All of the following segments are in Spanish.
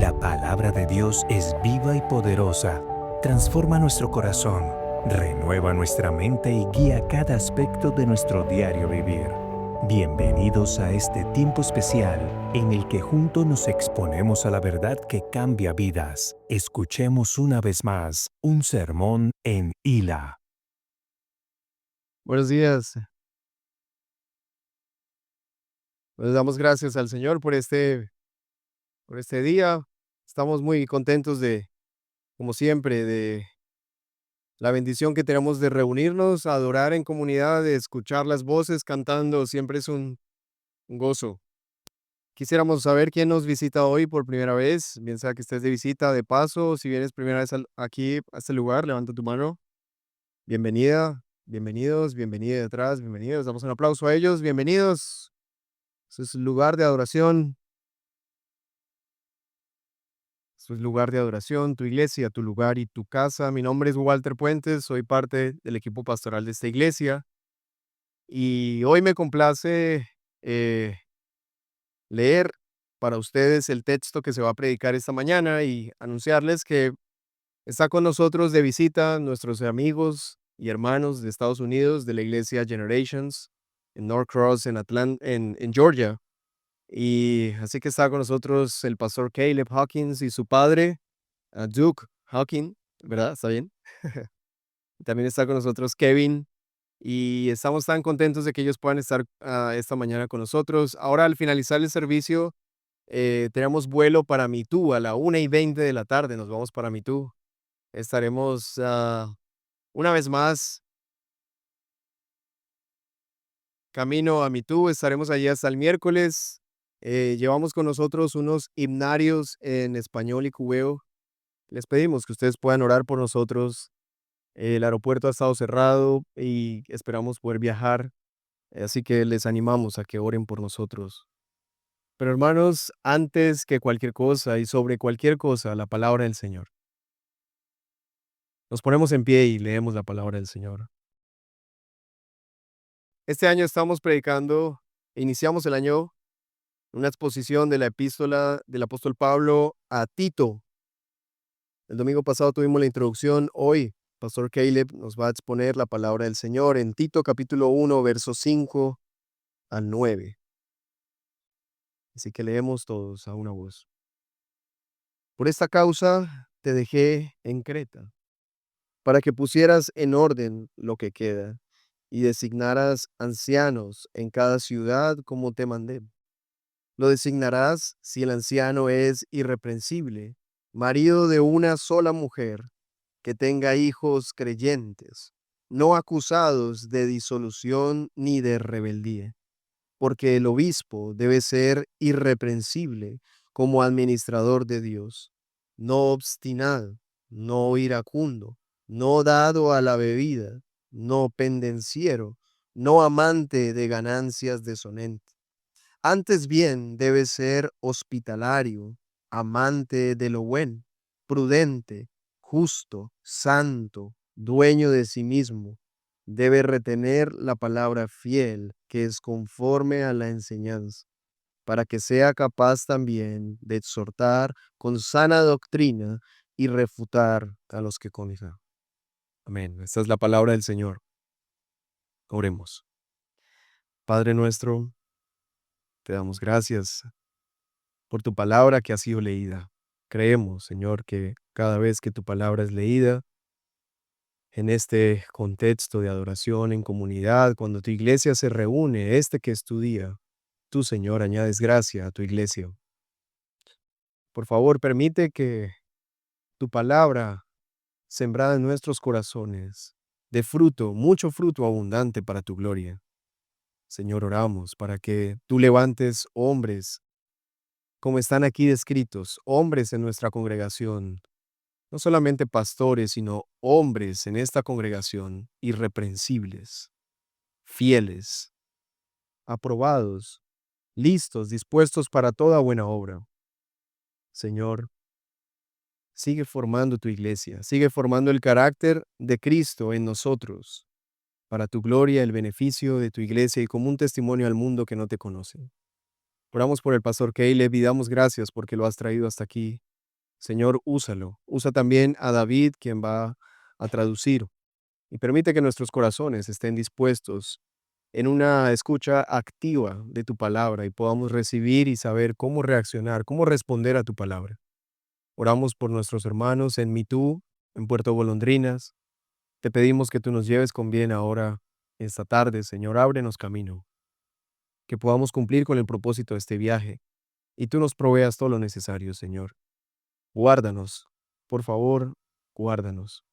La palabra de Dios es viva y poderosa. Transforma nuestro corazón, renueva nuestra mente y guía cada aspecto de nuestro diario vivir. Bienvenidos a este tiempo especial en el que juntos nos exponemos a la verdad que cambia vidas. Escuchemos una vez más un sermón en Hila. Buenos días. Les damos gracias al Señor por este día. Estamos muy contentos como siempre, de la bendición que tenemos de reunirnos, adorar en comunidad, de escuchar las voces cantando. Siempre es un gozo. Quisiéramos saber quién nos visita hoy por primera vez, bien sea que estés de visita, de paso. Si vienes primera vez aquí a este lugar, levanta tu mano. Bienvenida, bienvenidos, bienvenida de atrás, bienvenidos. Damos un aplauso a ellos. Bienvenidos. Este es el lugar de adoración. Esto es lugar de adoración, tu iglesia, tu lugar y tu casa. Mi nombre es Walter Puentes, soy parte del equipo pastoral de esta iglesia y hoy me complace eh, leer para ustedes el texto que se va a predicar esta mañana y anunciarles que está con nosotros de visita nuestros amigos y hermanos de Estados Unidos de la iglesia Generations en Norcross, en Georgia. Y así que está con nosotros el pastor Caleb Hawkins y su padre, Duke Hawking, ¿verdad? ¿Está bien? También está con nosotros Kevin y estamos tan contentos de que ellos puedan estar esta mañana con nosotros. Ahora, al finalizar el servicio, tenemos vuelo para Mitú a la 1:20 de la tarde. Nos vamos para Mitú. Estaremos una vez más camino a Mitú. Estaremos allí hasta el miércoles. Llevamos con nosotros unos himnarios en español y cubeo. Les pedimos que ustedes puedan orar por nosotros. El aeropuerto ha estado cerrado y esperamos poder viajar, así que les animamos a que oren por nosotros. Pero hermanos, antes que cualquier cosa y sobre cualquier cosa, la palabra del Señor. Nos ponemos en pie y leemos la palabra del Señor. Este año estamos predicando, iniciamos el año una exposición de la epístola del apóstol Pablo a Tito. El domingo pasado tuvimos la introducción. Hoy, Pastor Caleb nos va a exponer la palabra del Señor en Tito capítulo 1, versos 5 al 9. Así que leemos todos a una voz. Por esta causa te dejé en Creta, para que pusieras en orden lo que queda y designaras ancianos en cada ciudad como te mandé. Lo designarás si el anciano es irreprensible, marido de una sola mujer, que tenga hijos creyentes, no acusados de disolución ni de rebeldía, porque el obispo debe ser irreprensible como administrador de Dios, no obstinado, no iracundo, no dado a la bebida, no pendenciero, no amante de ganancias deshonestas. Antes bien debe ser hospitalario, amante de lo bueno, prudente, justo, santo, dueño de sí mismo. Debe retener la palabra fiel, que es conforme a la enseñanza, para que sea capaz también de exhortar con sana doctrina y refutar a los que condenan. Amén. Esta es la palabra del Señor. Oremos. Padre nuestro, te damos gracias por tu palabra que ha sido leída. Creemos, Señor, que cada vez que tu palabra es leída, en este contexto de adoración en comunidad, cuando tu iglesia se reúne, este que es tu día, tú, Señor, añades gracia a tu iglesia. Por favor, permite que tu palabra, sembrada en nuestros corazones, dé fruto, mucho fruto abundante para tu gloria. Señor, oramos para que tú levantes hombres, como están aquí descritos, hombres en nuestra congregación, no solamente pastores, sino hombres en esta congregación irreprensibles, fieles, aprobados, listos, dispuestos para toda buena obra. Señor, sigue formando tu iglesia, sigue formando el carácter de Cristo en nosotros, para tu gloria, el beneficio de tu iglesia y como un testimonio al mundo que no te conoce. Oramos por el pastor Caleb y damos gracias porque lo has traído hasta aquí. Señor, úsalo. Usa también a David, quien va a traducir, y permite que nuestros corazones estén dispuestos en una escucha activa de tu palabra y podamos recibir y saber cómo reaccionar, cómo responder a tu palabra. Oramos por nuestros hermanos en Mitú, en Puerto Golondrinas. Te pedimos que tú nos lleves con bien ahora, esta tarde, Señor, ábrenos camino, que podamos cumplir con el propósito de este viaje y tú nos proveas todo lo necesario, Señor. Guárdanos, por favor, guárdanos.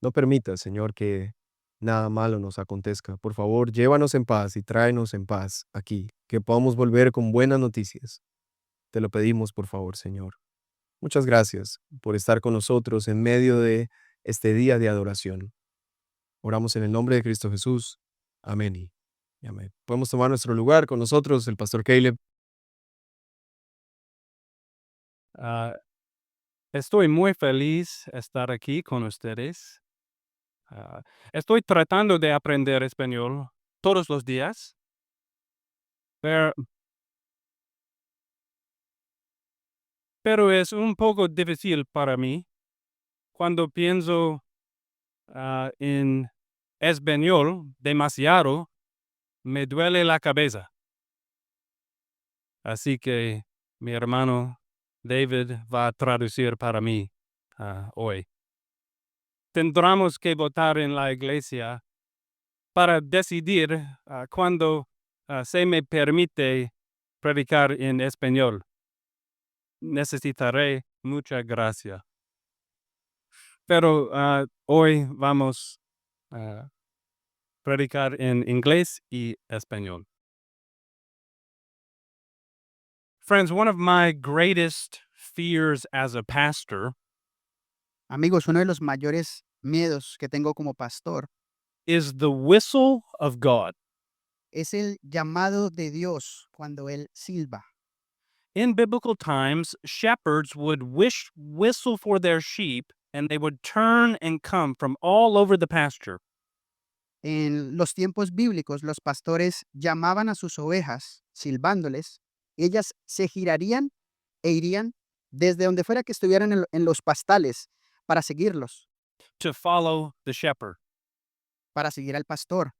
No permitas, Señor, que nada malo nos acontezca. Por favor, llévanos en paz y tráenos en paz aquí, que podamos volver con buenas noticias. Te lo pedimos, por favor, Señor. Muchas gracias por estar con nosotros en medio de este día de adoración. Oramos en el nombre de Cristo Jesús. Amén y amén. Podemos tomar nuestro lugar con nosotros, el pastor Caleb. Ah, Estoy muy feliz estar aquí con ustedes. Estoy tratando de aprender español todos los días, pero, pero es un poco difícil para mí cuando pienso en español demasiado, me duele la cabeza. Así que mi hermano David va a traducir para mí hoy. Tendremos que votar en la iglesia para decidir cuándo se me permite predicar en español. Necesitaré mucha gracia. Pero hoy vamos a predicar en inglés y español. Friends, one of my greatest fears as a pastor Amigos, uno de los mayores miedos que tengo como pastor is the whistle of God. es el llamado de Dios cuando Él silba. In biblical times, shepherds would whistle for their sheep, and they would turn and come from all over the pasture. En los tiempos bíblicos, los pastores llamaban a sus ovejas, silbándoles, y ellas se girarían e irían desde donde fuera que estuvieran en los pastales para seguirlos, To follow the shepherd. para seguir al pastor.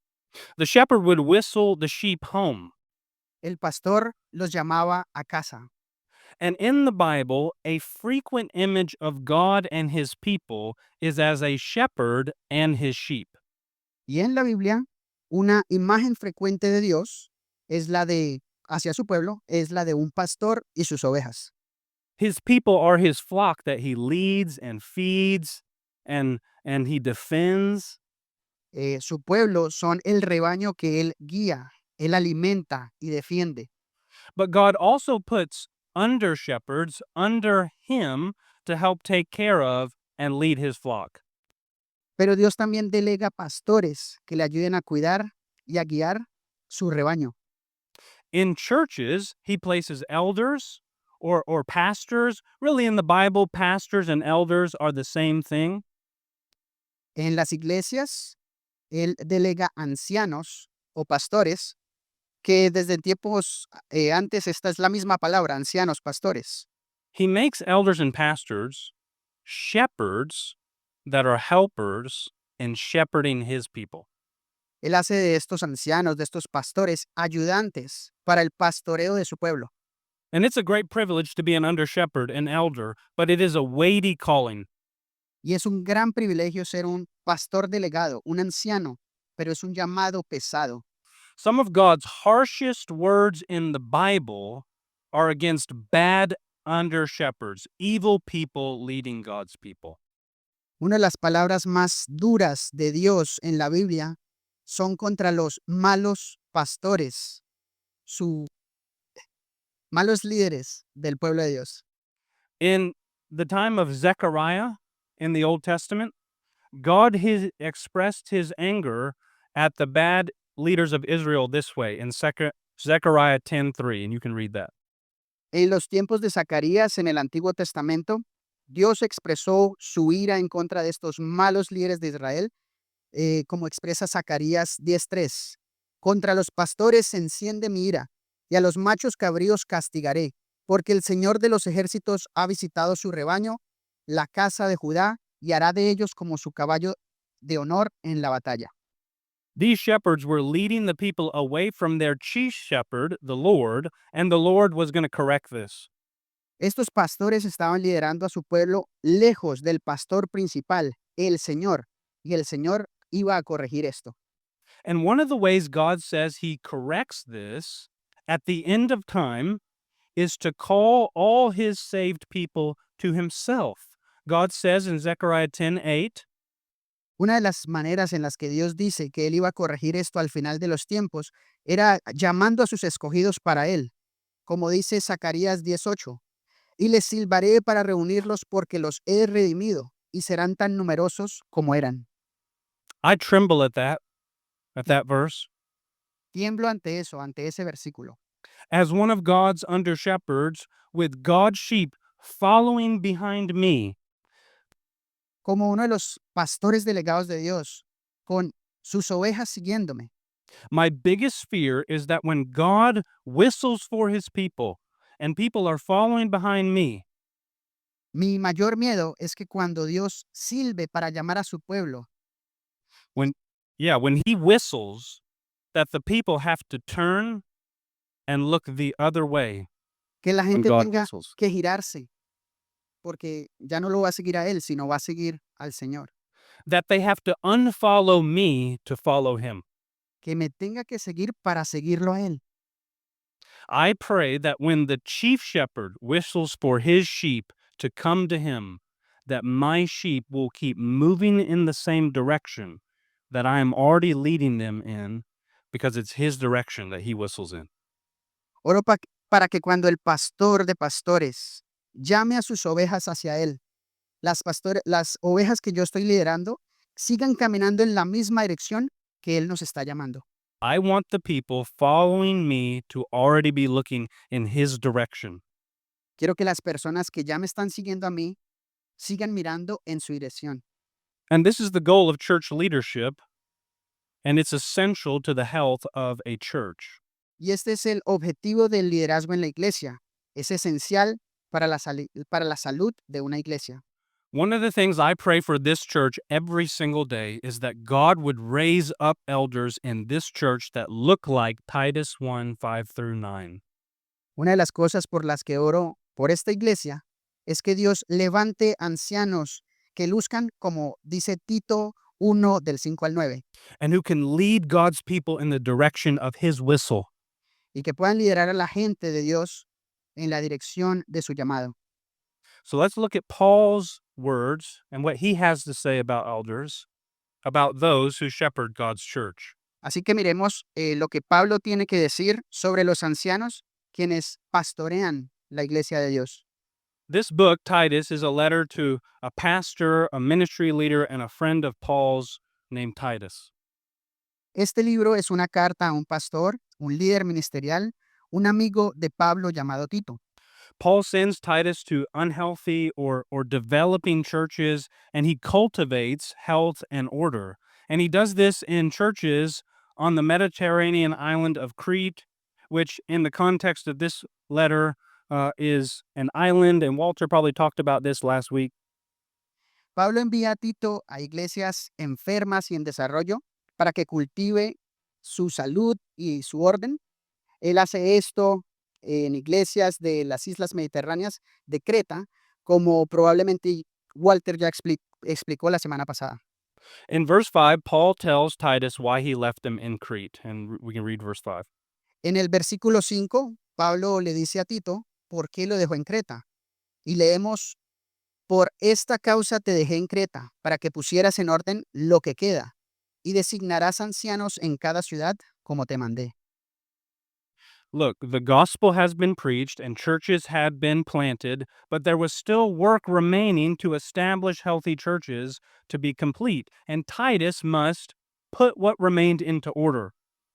The shepherd would whistle the sheep home. El pastor los llamaba a casa. And in the Bible, a frequent image of God and his people is as a shepherd and his sheep. Y en la Biblia, una imagen frecuente de Dios es la de, hacia su pueblo, es la de un pastor y sus ovejas. His people are his flock that he leads and feeds and he defends. Su pueblo son el rebaño que él guía, él alimenta y defiende. But God also puts under shepherds under him to help take care of and lead his flock. Pero Dios también delega pastores que le ayuden a cuidar y a guiar su rebaño. In churches, he places elders or pastors. Really, in the Bible, pastors and elders are the same thing. En las iglesias, él delega ancianos o pastores, que desde tiempos antes esta es la misma palabra, ancianos, pastores. He makes elders and pastors shepherds that are helpers in shepherding his people. Él hace de estos ancianos, de estos pastores, ayudantes para el pastoreo de su pueblo. And it's a great privilege to be an under shepherd, an elder, but it is a weighty calling. Y es un gran privilegio ser un pastor delegado, un anciano, pero es un llamado pesado. Some of God's harshest words in the Bible are against bad under shepherds, evil people leading God's people. Una de las palabras más duras de Dios en la Biblia son contra los malos pastores, sus malos líderes del pueblo de Dios. In the time of Zechariah in the Old Testament, God expressed his anger at the bad leaders of Israel this way in Zechariah 10:3, and you can read that. En los tiempos de Zacarías en el Antiguo Testamento, Dios expresó su ira en contra de estos malos líderes de Israel, como expresa Zacarías 10:3. Contra los pastores se enciende mi ira, y a los machos cabríos castigaré, porque el Señor de los ejércitos ha visitado su rebaño, la casa de Judá, y hará de ellos como su caballo de honor en la batalla. These shepherds were leading the people away from their chief shepherd, the Lord, and the Lord was going to correct this. Estos pastores estaban liderando a su pueblo lejos del pastor principal, el Señor, y el Señor iba a corregir esto. And one of the ways God says he corrects this at the end of time is to call all his saved people to himself. God says in Zechariah 10:8, Una de las maneras en las que Dios dice que Él iba a corregir esto al final de los tiempos era llamando a sus escogidos para Él, como dice Zacarías 18, y les silbaré para reunirlos porque los he redimido y serán tan numerosos como eran. I tremble at that verse. Tiemblo ante eso, ante ese versículo. As one of God's under shepherds, with God's sheep following behind me, Como uno de los pastores delegados de Dios, con sus ovejas siguiéndome. my biggest fear is that when God whistles for his people and people are following behind me, Mi mayor miedo es que cuando Dios silbe para llamar a su pueblo, when he whistles, that the people have to turn and look the other way que la when gente God tenga whistles. que girarse, porque ya no lo va a seguir a Él, sino va a seguir al Señor. That they have to unfollow me to follow him. Que me tenga que seguir para seguirlo a Él. I pray that when the chief shepherd whistles for his sheep to come to him, that my sheep will keep moving in the same direction that I am already leading them in, because it's his direction that he whistles in. Oro para que cuando el pastor de pastores llame a sus ovejas hacia Él, las ovejas que yo estoy liderando sigan caminando en la misma dirección que Él nos está llamando. I want the people following me to already be looking in his direction. Quiero que las personas que ya me están siguiendo a mí sigan mirando en su dirección. And this is the goal of church leadership, and it's essential to the health of a church. Y este es el objetivo del liderazgo en la iglesia. Es esencial para la salud de una iglesia. One of the things I pray for this church every single day is that God would raise up elders in this church that look like Titus 1:5-9. Una de las cosas por las que oro por esta iglesia es que Dios levante ancianos que luzcan como dice Tito 1 del 5 al 9 And who can lead God's people in the direction of his whistle. y que puedan liderar a la gente de Dios en la dirección de su llamado. So let's look at Paul's words and what he has to say about elders, about those who shepherd God's church. Así que miremos lo que Pablo tiene que decir sobre los ancianos quienes pastorean la iglesia de Dios. This book, Titus, is a letter to a pastor, a ministry leader, and a friend of Paul's named Titus. Este libro es una carta a un pastor, un líder ministerial, un amigo de Pablo llamado Tito. Paul sends Titus to unhealthy or developing churches, and he cultivates health and order. And he does this in churches on the Mediterranean island of Crete, which in the context of this letter is an island, and Walter probably talked about this last week. Pablo envía a Tito a iglesias enfermas y en desarrollo para que cultive su salud y su orden. Él hace esto en iglesias de las islas mediterráneas de Creta, como probablemente Walter ya explicó la semana pasada. In verse 5, Paul tells Titus why he left them in Crete, and we can read verse 5. En el versículo 5, Pablo le dice a Tito por qué lo dejó en Creta. Y leemos, por esta causa te dejé en Creta, para que pusieras en orden lo que queda, y designarás ancianos en cada ciudad como te mandé. Look, the gospel has been preached and churches had been planted, but there was still work remaining to establish healthy churches to be complete. And Titus must put what remained into order,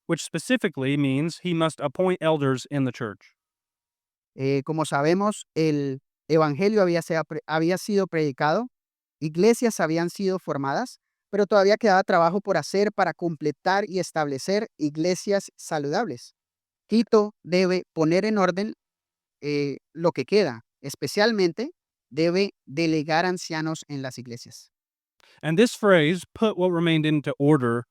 which specifically means he must appoint elders in the church. Como sabemos, el evangelio había sido predicado, iglesias habían sido formadas, pero todavía quedaba trabajo por hacer para completar y establecer iglesias saludables. Tito debe poner en orden lo que queda. Especialmente, debe delegar ancianos en las iglesias. And this phrase, put what remained into order,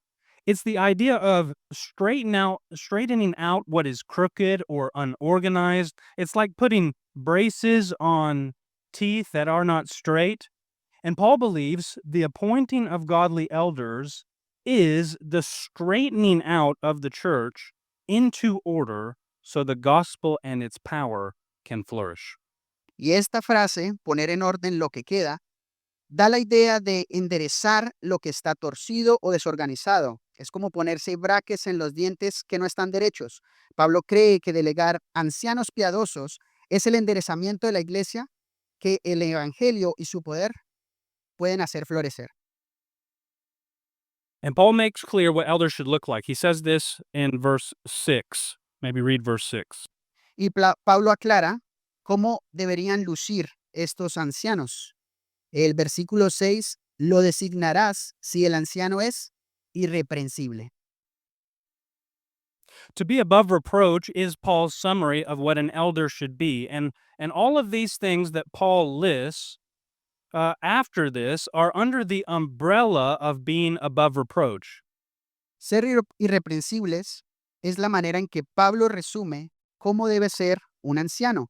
it's the idea of straightening out what is crooked or unorganized. It's like putting braces on teeth that are not straight. And Paul believes the appointing of godly elders is the straightening out of the church into order so the gospel and its power can flourish. Y esta frase, poner en orden lo que queda, da la idea de enderezar lo que está torcido o desorganizado. Es como ponerse braques en los dientes que no están derechos. Pablo cree que delegar ancianos piadosos es el enderezamiento de la iglesia que el evangelio y su poder pueden hacer florecer. And Paul makes clear what elders should look like. He says this in verse 6. Maybe read verse 6. Y Pablo aclara cómo deberían lucir estos ancianos. El versículo 6, lo designarás si el anciano es irreprensible. To be above reproach is Paul's summary of what an elder should be. And all of these things that Paul lists after this are under the umbrella of being above reproach. Ser irreprensibles es la manera en que Pablo resume cómo debe ser un anciano.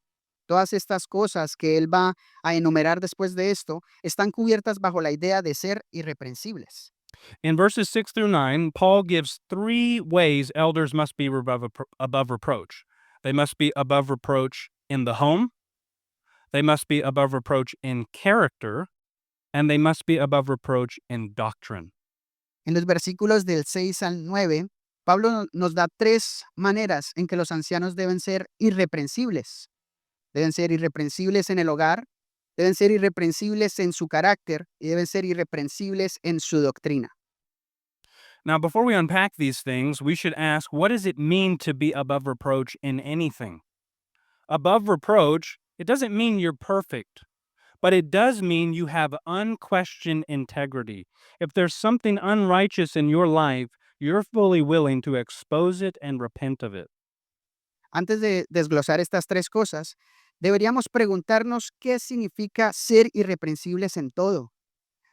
Todas estas cosas que él va a enumerar después de esto están cubiertas bajo la idea de ser irreprensibles. In verses 6 through 9, Paul gives 3 ways elders must be above reproach. They must be above reproach in the home, they must be above reproach in character, and they must be above reproach in doctrine. En los versículos del 6 al 9, Pablo nos da 3 maneras en que los ancianos deben ser irreprensibles. Deben ser irreprensibles en el hogar, deben ser irreprensibles en su carácter y deben ser irreprensibles en su doctrina. Now, before we unpack these things, we should ask, what does it mean to be above reproach in anything? Above reproach, it doesn't mean you're perfect, but it does mean you have unquestioned integrity. If there's something unrighteous in your life, you're fully willing to expose it and repent of it. Antes de desglosar estas 3 cosas, deberíamos preguntarnos qué significa ser irreprensibles en todo.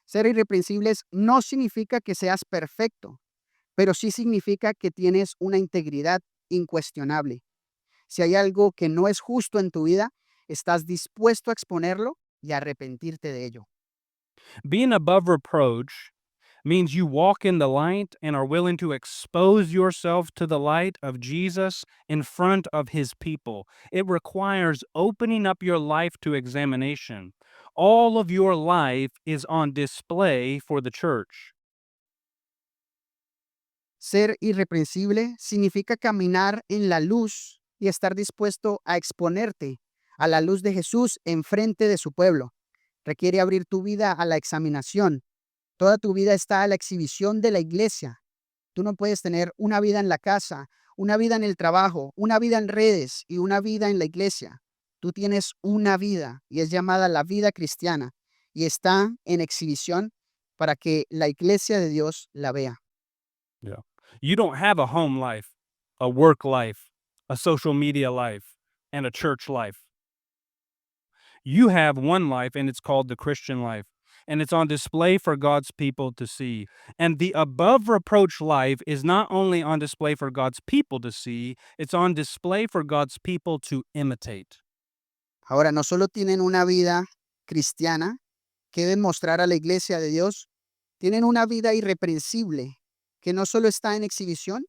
Ser irreprensibles no significa que seas perfecto, pero sí significa que tienes una integridad incuestionable. Si hay algo que no es justo en tu vida, estás dispuesto a exponerlo y a arrepentirte de ello. Being above reproach means you walk in the light and are willing to expose yourself to the light of Jesus in front of his people. It requires opening up your life to examination. All of your life is on display for the church. Ser irreprensible significa caminar en la luz y estar dispuesto a exponerte a la luz de Jesús en frente de su pueblo. Requiere abrir tu vida a la examinación. Toda tu vida está a la exhibición de la iglesia. Tú no puedes tener una vida en la casa, una vida en el trabajo, una vida en redes y una vida en la iglesia. Tú tienes una vida y es llamada la vida cristiana y está en exhibición para que la iglesia de Dios la vea. Yeah. You don't have a home life, a work life, a social media life, and a church life. You have one life, and it's called the Christian life. And it's on display for God's people to see. And the above reproach life is not only on display for God's people to see, it's on display for God's people to imitate. Ahora, no solo tienen una vida cristiana que deben mostrar a la iglesia de Dios, tienen una vida irreprensible que no solo está en exhibición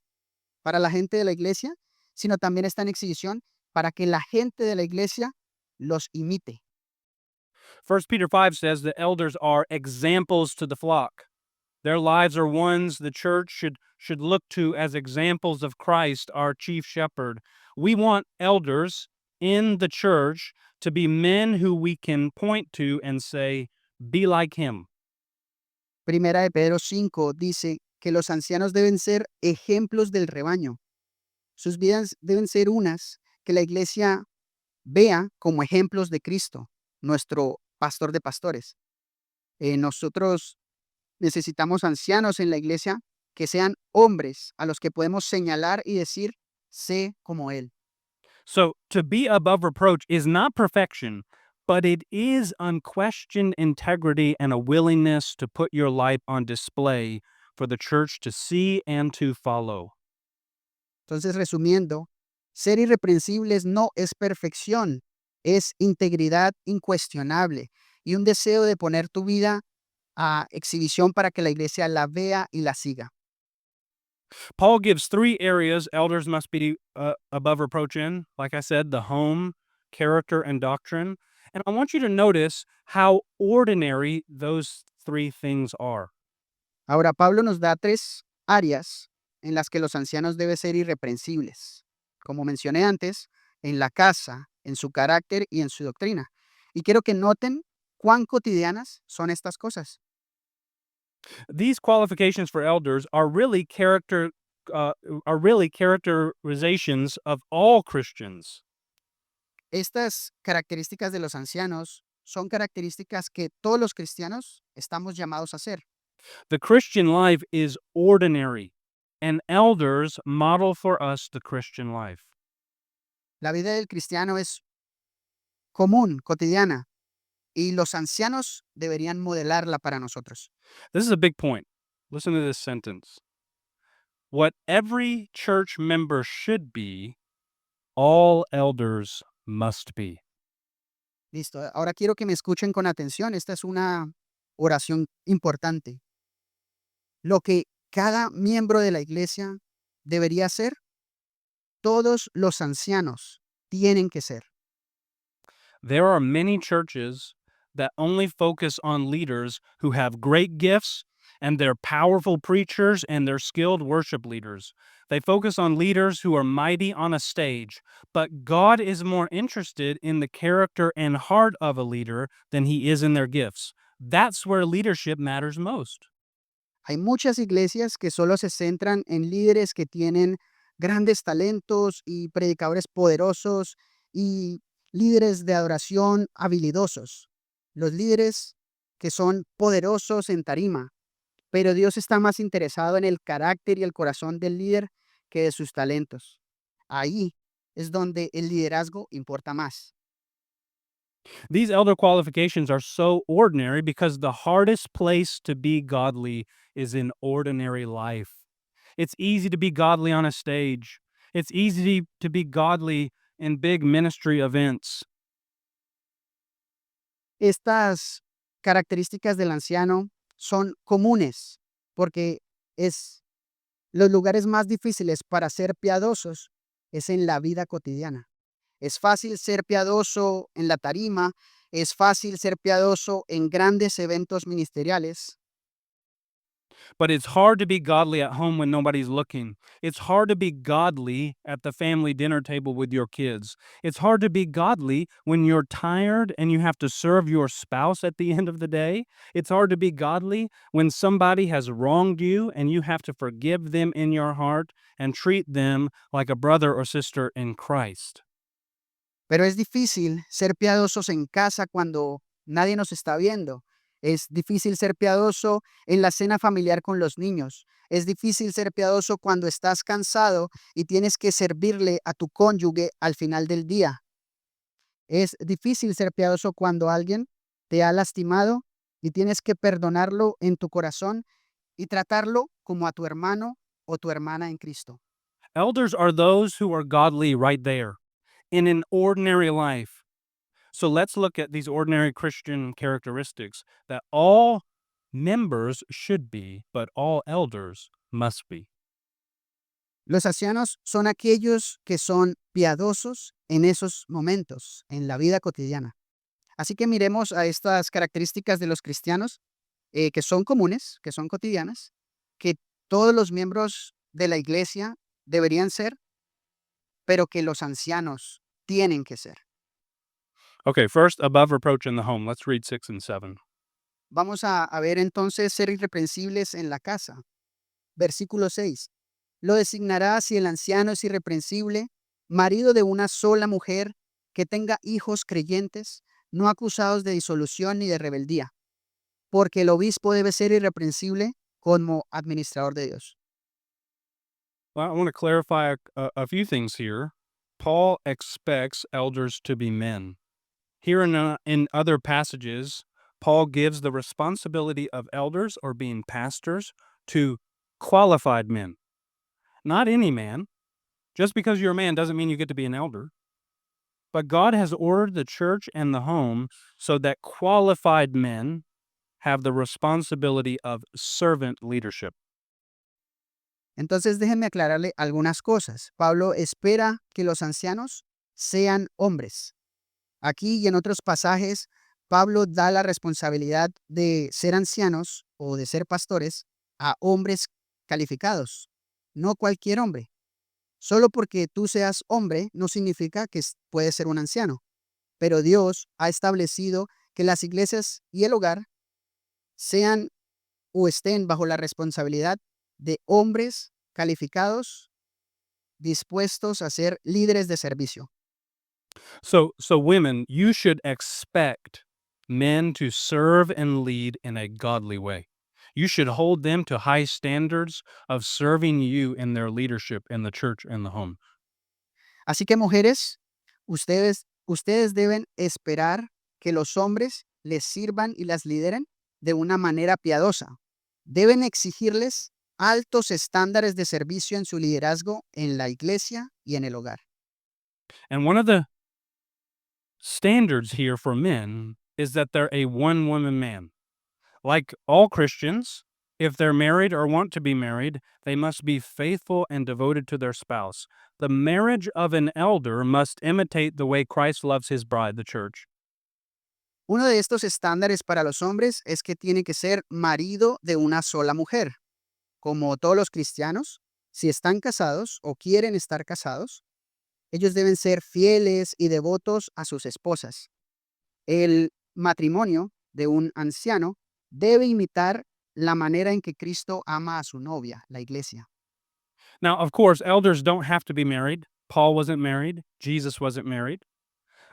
para la gente de la iglesia, sino también está en exhibición para que la gente de la iglesia los imite. 1 Peter 5 says the elders are examples to the flock. Their lives are ones the church should look to as examples of Christ, our chief shepherd. We want elders in the church to be men who we can point to and say, be like him. Primera de Pedro 5 dice que los ancianos deben ser ejemplos del rebaño. Sus vidas deben ser unas que la iglesia vea como ejemplos de Cristo, nuestro pastor de pastores. Nosotros necesitamos ancianos en la iglesia que sean hombres a los que podemos señalar y decir, sé como él. So, to be above reproach is not perfection, but it is unquestioned integrity and a willingness to put your life on display for the church to see and to follow. Entonces, resumiendo, ser irreprensibles no es perfección, es integridad incuestionable y un deseo de poner tu vida a exhibición para que la iglesia la vea y la siga. Paul gives 3 areas elders must be above reproach in. Like I said, the home, character, and doctrine. And I want you to notice how ordinary those 3 things are. Ahora, Pablo nos da 3 áreas en las que los ancianos deben ser irreprensibles. Como mencioné antes, en la casa, en su carácter y en su doctrina. Y quiero que noten cuán cotidianas son estas cosas. These qualifications for elders are really characterizations of all Christians. Estas características de los ancianos son características que todos los cristianos estamos llamados a hacer. The Christian life is ordinary, and elders model for us the Christian life. La vida del cristiano es común, cotidiana, y los ancianos deberían modelarla para nosotros. This is a big point. Listen to this sentence. What every church member should be, all elders must be. Listo. Ahora quiero que me escuchen con atención. Esta es una oración importante. Lo que cada miembro de la iglesia debería ser, todos los ancianos tienen que ser. There are many churches that only focus on leaders who have great gifts and they're powerful preachers and they're skilled worship leaders. They focus on leaders who are mighty on a stage, but God is more interested in the character and heart of a leader than he is in their gifts. That's where leadership matters most. Hay muchas iglesias que solo se centran en líderes que tienen grandes talentos y predicadores poderosos y líderes de adoración habilidosos. Los líderes que son poderosos en tarima, pero Dios está más interesado en el carácter y el corazón del líder que de sus talentos. Ahí es donde el liderazgo importa más. These elder qualifications are so ordinary because the hardest place to be godly is in ordinary life. It's easy to be godly on a stage. It's easy to be godly in big ministry events. Estas características del anciano son comunes porque es los lugares más difíciles para ser piadosos es en la vida cotidiana. Es fácil ser piadoso en la tarima, es fácil ser piadoso en grandes eventos ministeriales, But it's hard to be godly at home when nobody's looking. It's hard to be godly at the family dinner table with your kids. It's hard to be godly when you're tired and you have to serve your spouse at the end of the day. It's hard to be godly when somebody has wronged you and you have to forgive them in your heart and treat them like a brother or sister in Christ. pero es difícil ser piadosos en casa cuando nadie nos está viendo. Es difícil ser piadoso en la cena familiar con los niños. Es difícil ser piadoso cuando estás cansado y tienes que servirle a tu cónyuge al final del día. Es difícil ser piadoso cuando alguien te ha lastimado y tienes que perdonarlo en tu corazón y tratarlo como a tu hermano o tu hermana en Cristo. Elders are those who are godly right there in an ordinary life. So let's look at these ordinary Christian characteristics that all members should be, but all elders must be. Los ancianos son aquellos que son piadosos en esos momentos, en la vida cotidiana. Así que miremos a estas características de los cristianos que son comunes, que son cotidianas, que todos los miembros de la iglesia deberían ser, pero que los ancianos tienen que ser. Okay, first, above reproach in the home. Let's read 6 and 7. Vamos a ver entonces ser irreprensibles en la casa. Versículo 6. Lo designará si el anciano es irreprensible, marido de una sola mujer, que tenga hijos creyentes, no acusados de disolución ni de rebeldía, porque el obispo debe ser irreprensible como administrador de Dios. Well, I want to clarify a few things here. Paul expects elders to be men. Here in other passages, Paul gives the responsibility of elders or being pastors to qualified men. Not any man. Just because you're a man doesn't mean you get to be an elder. But God has ordered the church and the home so that qualified men have the responsibility of servant leadership. Entonces déjenme aclararle algunas cosas. Pablo espera que los ancianos sean hombres. Aquí y en otros pasajes, Pablo da la responsabilidad de ser ancianos o de ser pastores a hombres calificados, no cualquier hombre. Solo porque tú seas hombre no significa que puedes ser un anciano, pero Dios ha establecido que las iglesias y el hogar sean o estén bajo la responsabilidad de hombres calificados dispuestos a ser líderes de servicio. So women, you should expect men to serve and lead in a godly way. You should hold them to high standards of serving you in their leadership in the church and the home. Así que mujeres, ustedes deben esperar que los hombres les sirvan y las lideren de una manera piadosa. Deben exigirles altos estándares de servicio en su liderazgo en la iglesia y en el hogar. And one of the standards here for men is that they're a one-woman man. Like all Christians, if they're married or want to be married, they must be faithful and devoted to their spouse. The marriage of an elder must imitate the way Christ loves his bride, the church. Uno de estos estándares para los hombres es que tiene que ser marido de una sola mujer. Como todos los cristianos, si están casados o quieren estar casados, ellos deben ser fieles y devotos a sus esposas. El matrimonio de un anciano debe imitar la manera en que Cristo ama a su novia, la iglesia. Now, of course, elders don't have to be married. Paul wasn't married. Jesus wasn't married.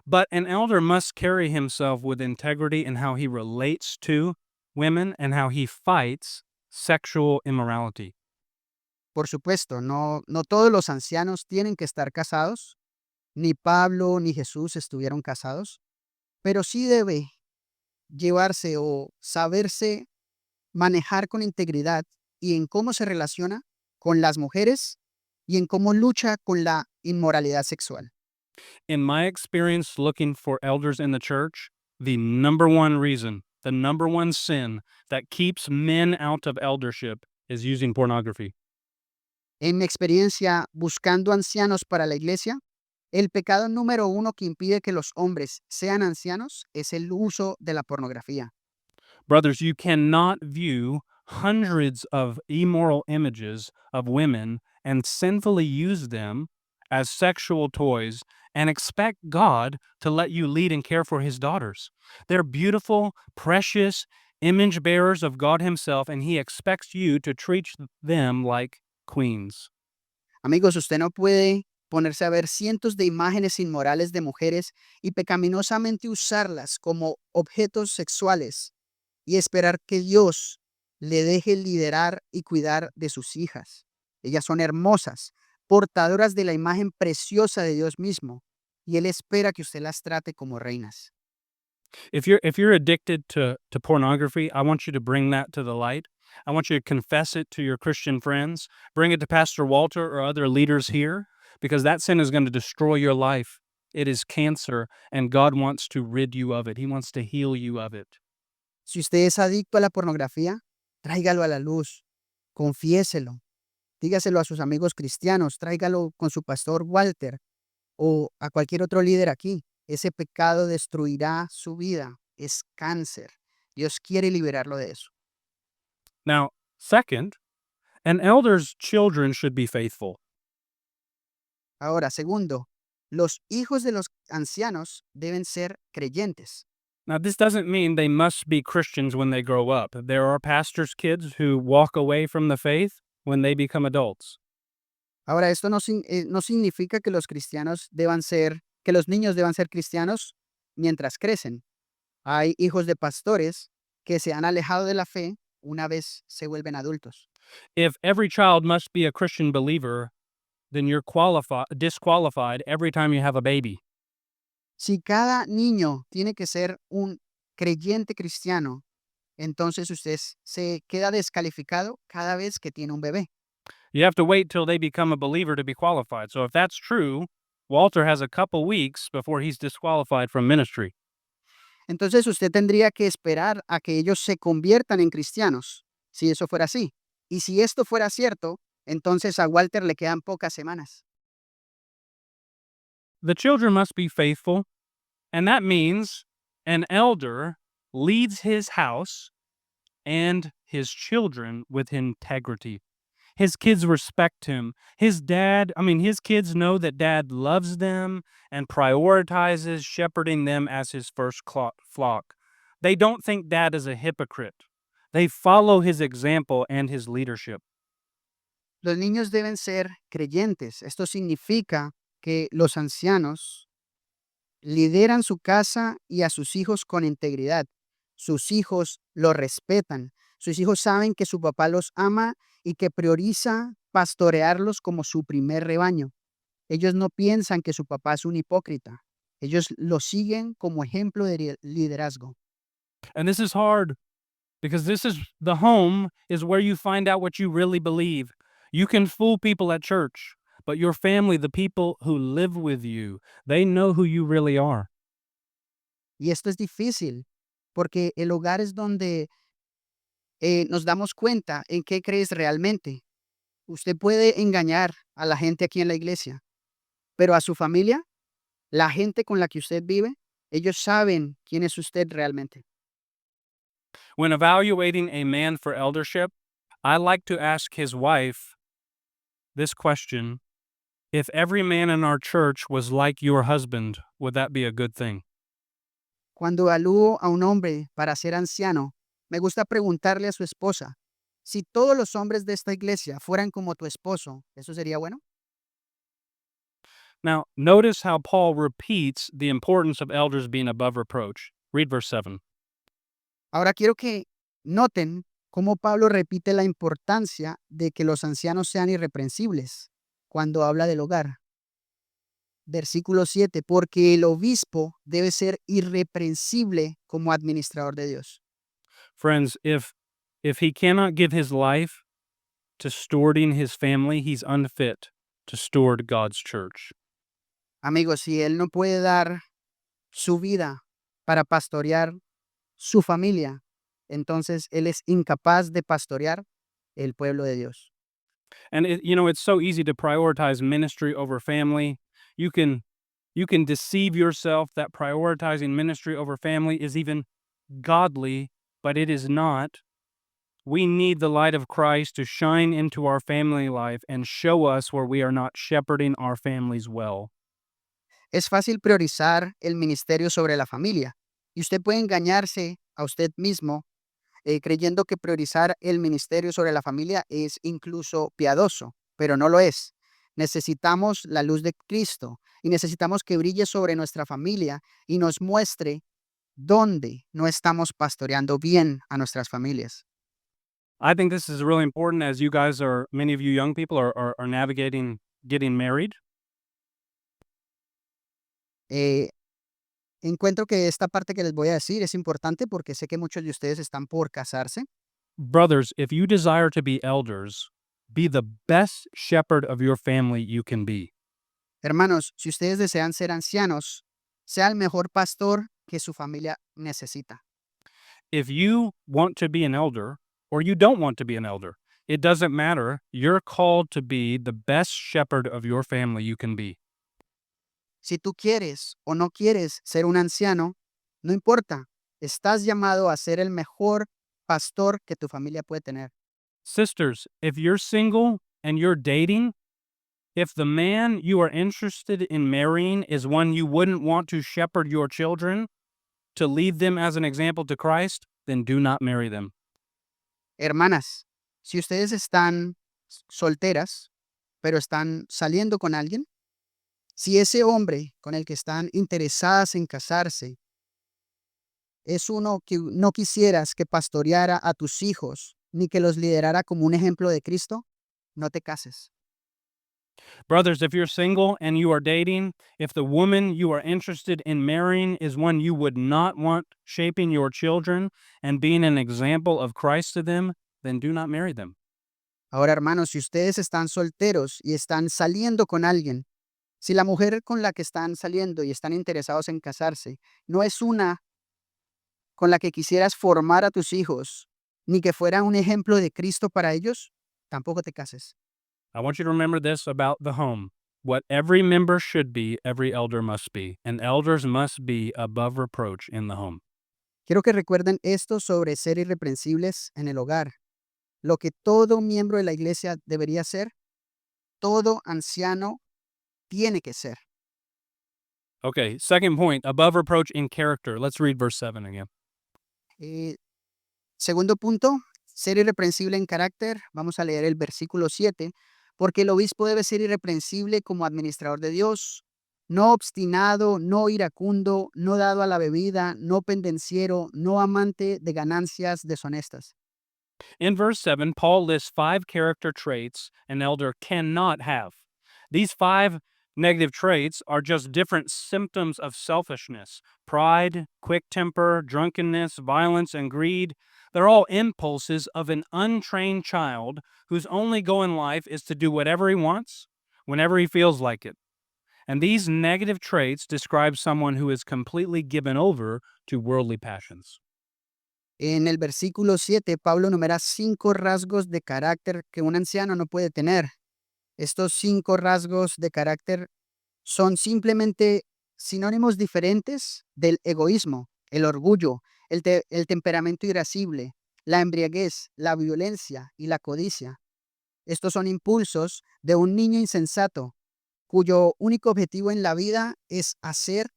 But an elder must carry himself with integrity in how he relates to women and how he fights sexual immorality. Por supuesto, no todos los ancianos tienen que estar casados. Ni Pablo ni Jesús estuvieron casados. Pero sí debe llevarse o saberse manejar con integridad y en cómo se relaciona con las mujeres y en cómo lucha con la inmoralidad sexual. In my experience looking for elders in the church, the number one reason, the number one sin that keeps men out of eldership is using pornography. En mi experiencia buscando ancianos para la iglesia, el pecado número uno que impide que los hombres sean ancianos es el uso de la pornografía. Brothers, you cannot view hundreds of immoral images of women and sinfully use them as sexual toys and expect God to let you lead and care for his daughters. They're beautiful, precious image bearers of God himself, and he expects you to treat them like queens. Amigos, usted no puede ponerse a ver cientos de imágenes inmorales de mujeres y pecaminosamente usarlas como objetos sexuales y esperar que Dios le deje liderar y cuidar de sus hijas. Ellas son hermosas, portadoras de la imagen preciosa de Dios mismo, y Él espera que usted las trate como reinas. If you're addicted to pornography, I want you to bring that to the light. I want you to confess it to your Christian friends. Bring it to Pastor Walter or other leaders here, because that sin is going to destroy your life. It is cancer, and God wants to rid you of it. He wants to heal you of it. Si usted es adicto a la pornografía, tráigalo a la luz, confiéselo, dígaselo a sus amigos cristianos, tráigalo con su pastor Walter o a cualquier otro líder aquí. Ese pecado destruirá su vida, es cáncer. Dios quiere liberarlo de eso. Now, second, an elder's children should be faithful. Ahora, segundo, los hijos de los ancianos deben ser creyentes. Now, this doesn't mean they must be Christians when they grow up. There are pastors' kids who walk away from the faith when they become adults. Ahora, esto no significa que los niños deban ser cristianos mientras crecen. Hay hijos de pastores que se han alejado de la fe una vez se vuelven adultos. If every child must be a Christian believer, then you're disqualified every time you have a baby. Si cada niño tiene que ser un creyente cristiano, entonces usted se queda descalificado cada vez que tiene un bebé. You have to wait till they become a believer to be qualified. So if that's true, Walter has a couple weeks before he's disqualified from ministry. Entonces usted tendría que esperar a que ellos se conviertan en cristianos, si eso fuera así. Y si esto fuera cierto, entonces a Walter le quedan pocas semanas. The children must be faithful, and that means an elder leads his house and his children with integrity. His kids respect him. His kids know that dad loves them and prioritizes shepherding them as his first flock. They don't think dad is a hypocrite. They follow his example and his leadership. Los niños deben ser creyentes. Esto significa que los ancianos lideran su casa y a sus hijos con integridad. Sus hijos lo respetan. Sus hijos saben que su papá los ama y que prioriza pastorearlos como su primer rebaño. Ellos no piensan que su papá es un hipócrita. Ellos lo siguen como ejemplo de liderazgo. And this is hard because the home is where you find out what you really believe. You can fool people at church, but your family, the people who live with you, they know who you really are. Y esto es difícil porque el hogar es donde nos damos cuenta en qué crees realmente. Usted puede engañar a la gente aquí en la iglesia, pero a su familia, la gente con la que usted vive, ellos saben quién es usted realmente. When evaluating a man for eldership, I like to ask his wife this question: if every man in our church was like your husband, would that be a good thing? Cuando evalúo a un hombre para ser anciano, me gusta preguntarle a su esposa, si todos los hombres de esta iglesia fueran como tu esposo, ¿eso sería bueno? Now, notice how Paul repeats the importance of elders being above reproach. Read verse 7. Ahora quiero que noten cómo Pablo repite la importancia de que los ancianos sean irreprensibles cuando habla del hogar. Versículo 7, porque el obispo debe ser irreprensible como administrador de Dios. Friends, if he cannot give his life to stewarding his family, he's unfit to steward God's church. Amigos, si él no puede dar su vida para pastorear su familia, entonces él es incapaz de pastorear el pueblo de Dios. And it's so easy to prioritize ministry over family. You can deceive yourself that prioritizing ministry over family is even godly, but it is not. We need the light of Christ to shine into our family life and show us where we are not shepherding our families well. Es fácil priorizar el ministerio sobre la familia y usted puede engañarse a usted mismo creyendo que priorizar el ministerio sobre la familia es incluso piadoso, pero no lo es. Necesitamos la luz de Cristo y necesitamos que brille sobre nuestra familia y nos muestre dónde no estamos pastoreando bien a nuestras familias. I think this is really important as many of you young people are navigating getting married. Encuentro que esta parte que les voy a decir es importante porque sé que muchos de ustedes están por casarse. Brothers, if you desire to be elders, be the best shepherd of your family you can be. Hermanos, si ustedes desean ser ancianos, sea el mejor pastor que su familia necesita. If you want to be an elder or you don't want to be an elder, it doesn't matter. You're called to be the best shepherd of your family you can be. Si tú quieres o no quieres ser un anciano, no importa. Estás llamado a ser el mejor pastor que tu familia puede tener. Sisters, if you're single and you're dating, if the man you are interested in marrying is one you wouldn't want to shepherd your children, to lead them as an example to Christ, then do not marry them. Hermanas, si ustedes están solteras, pero están saliendo con alguien, si ese hombre con el que están interesadas en casarse es uno que no quisieras que pastoreara a tus hijos, ni que los liderara como un ejemplo de Cristo, no te cases. Brothers, if you're single and you are dating, if the woman you are interested in marrying is one you would not want shaping your children and being an example of Christ to them, then do not marry them. Ahora, hermanos, si ustedes están solteros y están saliendo con alguien, si la mujer con la que están saliendo y están interesados en casarse no es una con la que quisieras formar a tus hijos, ni que fuera un ejemplo de Cristo para ellos, tampoco te cases. I want you to remember this about the home. What every member should be, every elder must be, and elders must be above reproach in the home. Quiero que recuerden esto sobre ser irreprensibles en el hogar. Lo que todo miembro de la iglesia debería ser, todo anciano tiene que ser. Okay, second point, above reproach in character. Let's read verse 7 again. Segundo punto, ser irreprensible en carácter. Vamos a leer el versículo 7. Porque el obispo debe ser irreprensible como administrador de Dios, no obstinado, no iracundo, no dado a la bebida, no pendenciero, no amante de ganancias deshonestas. In verse 7, Paul lists 5 character traits an elder cannot have. These 5 negative traits are just different symptoms of selfishness: pride, quick temper, drunkenness, violence, and greed. They're all impulses of an untrained child whose only goal in life is to do whatever he wants, whenever he feels like it. And these negative traits describe someone who is completely given over to worldly passions. En el versículo 7, Pablo enumera 5 rasgos de carácter que un anciano no puede tener. Estos 5 rasgos de carácter son simplemente sinónimos diferentes del egoísmo, el orgullo, el temperamento irascible, la embriaguez, la violencia y la codicia. Estos son impulsos de un niño insensato, cuyo único objetivo en la vida es hacer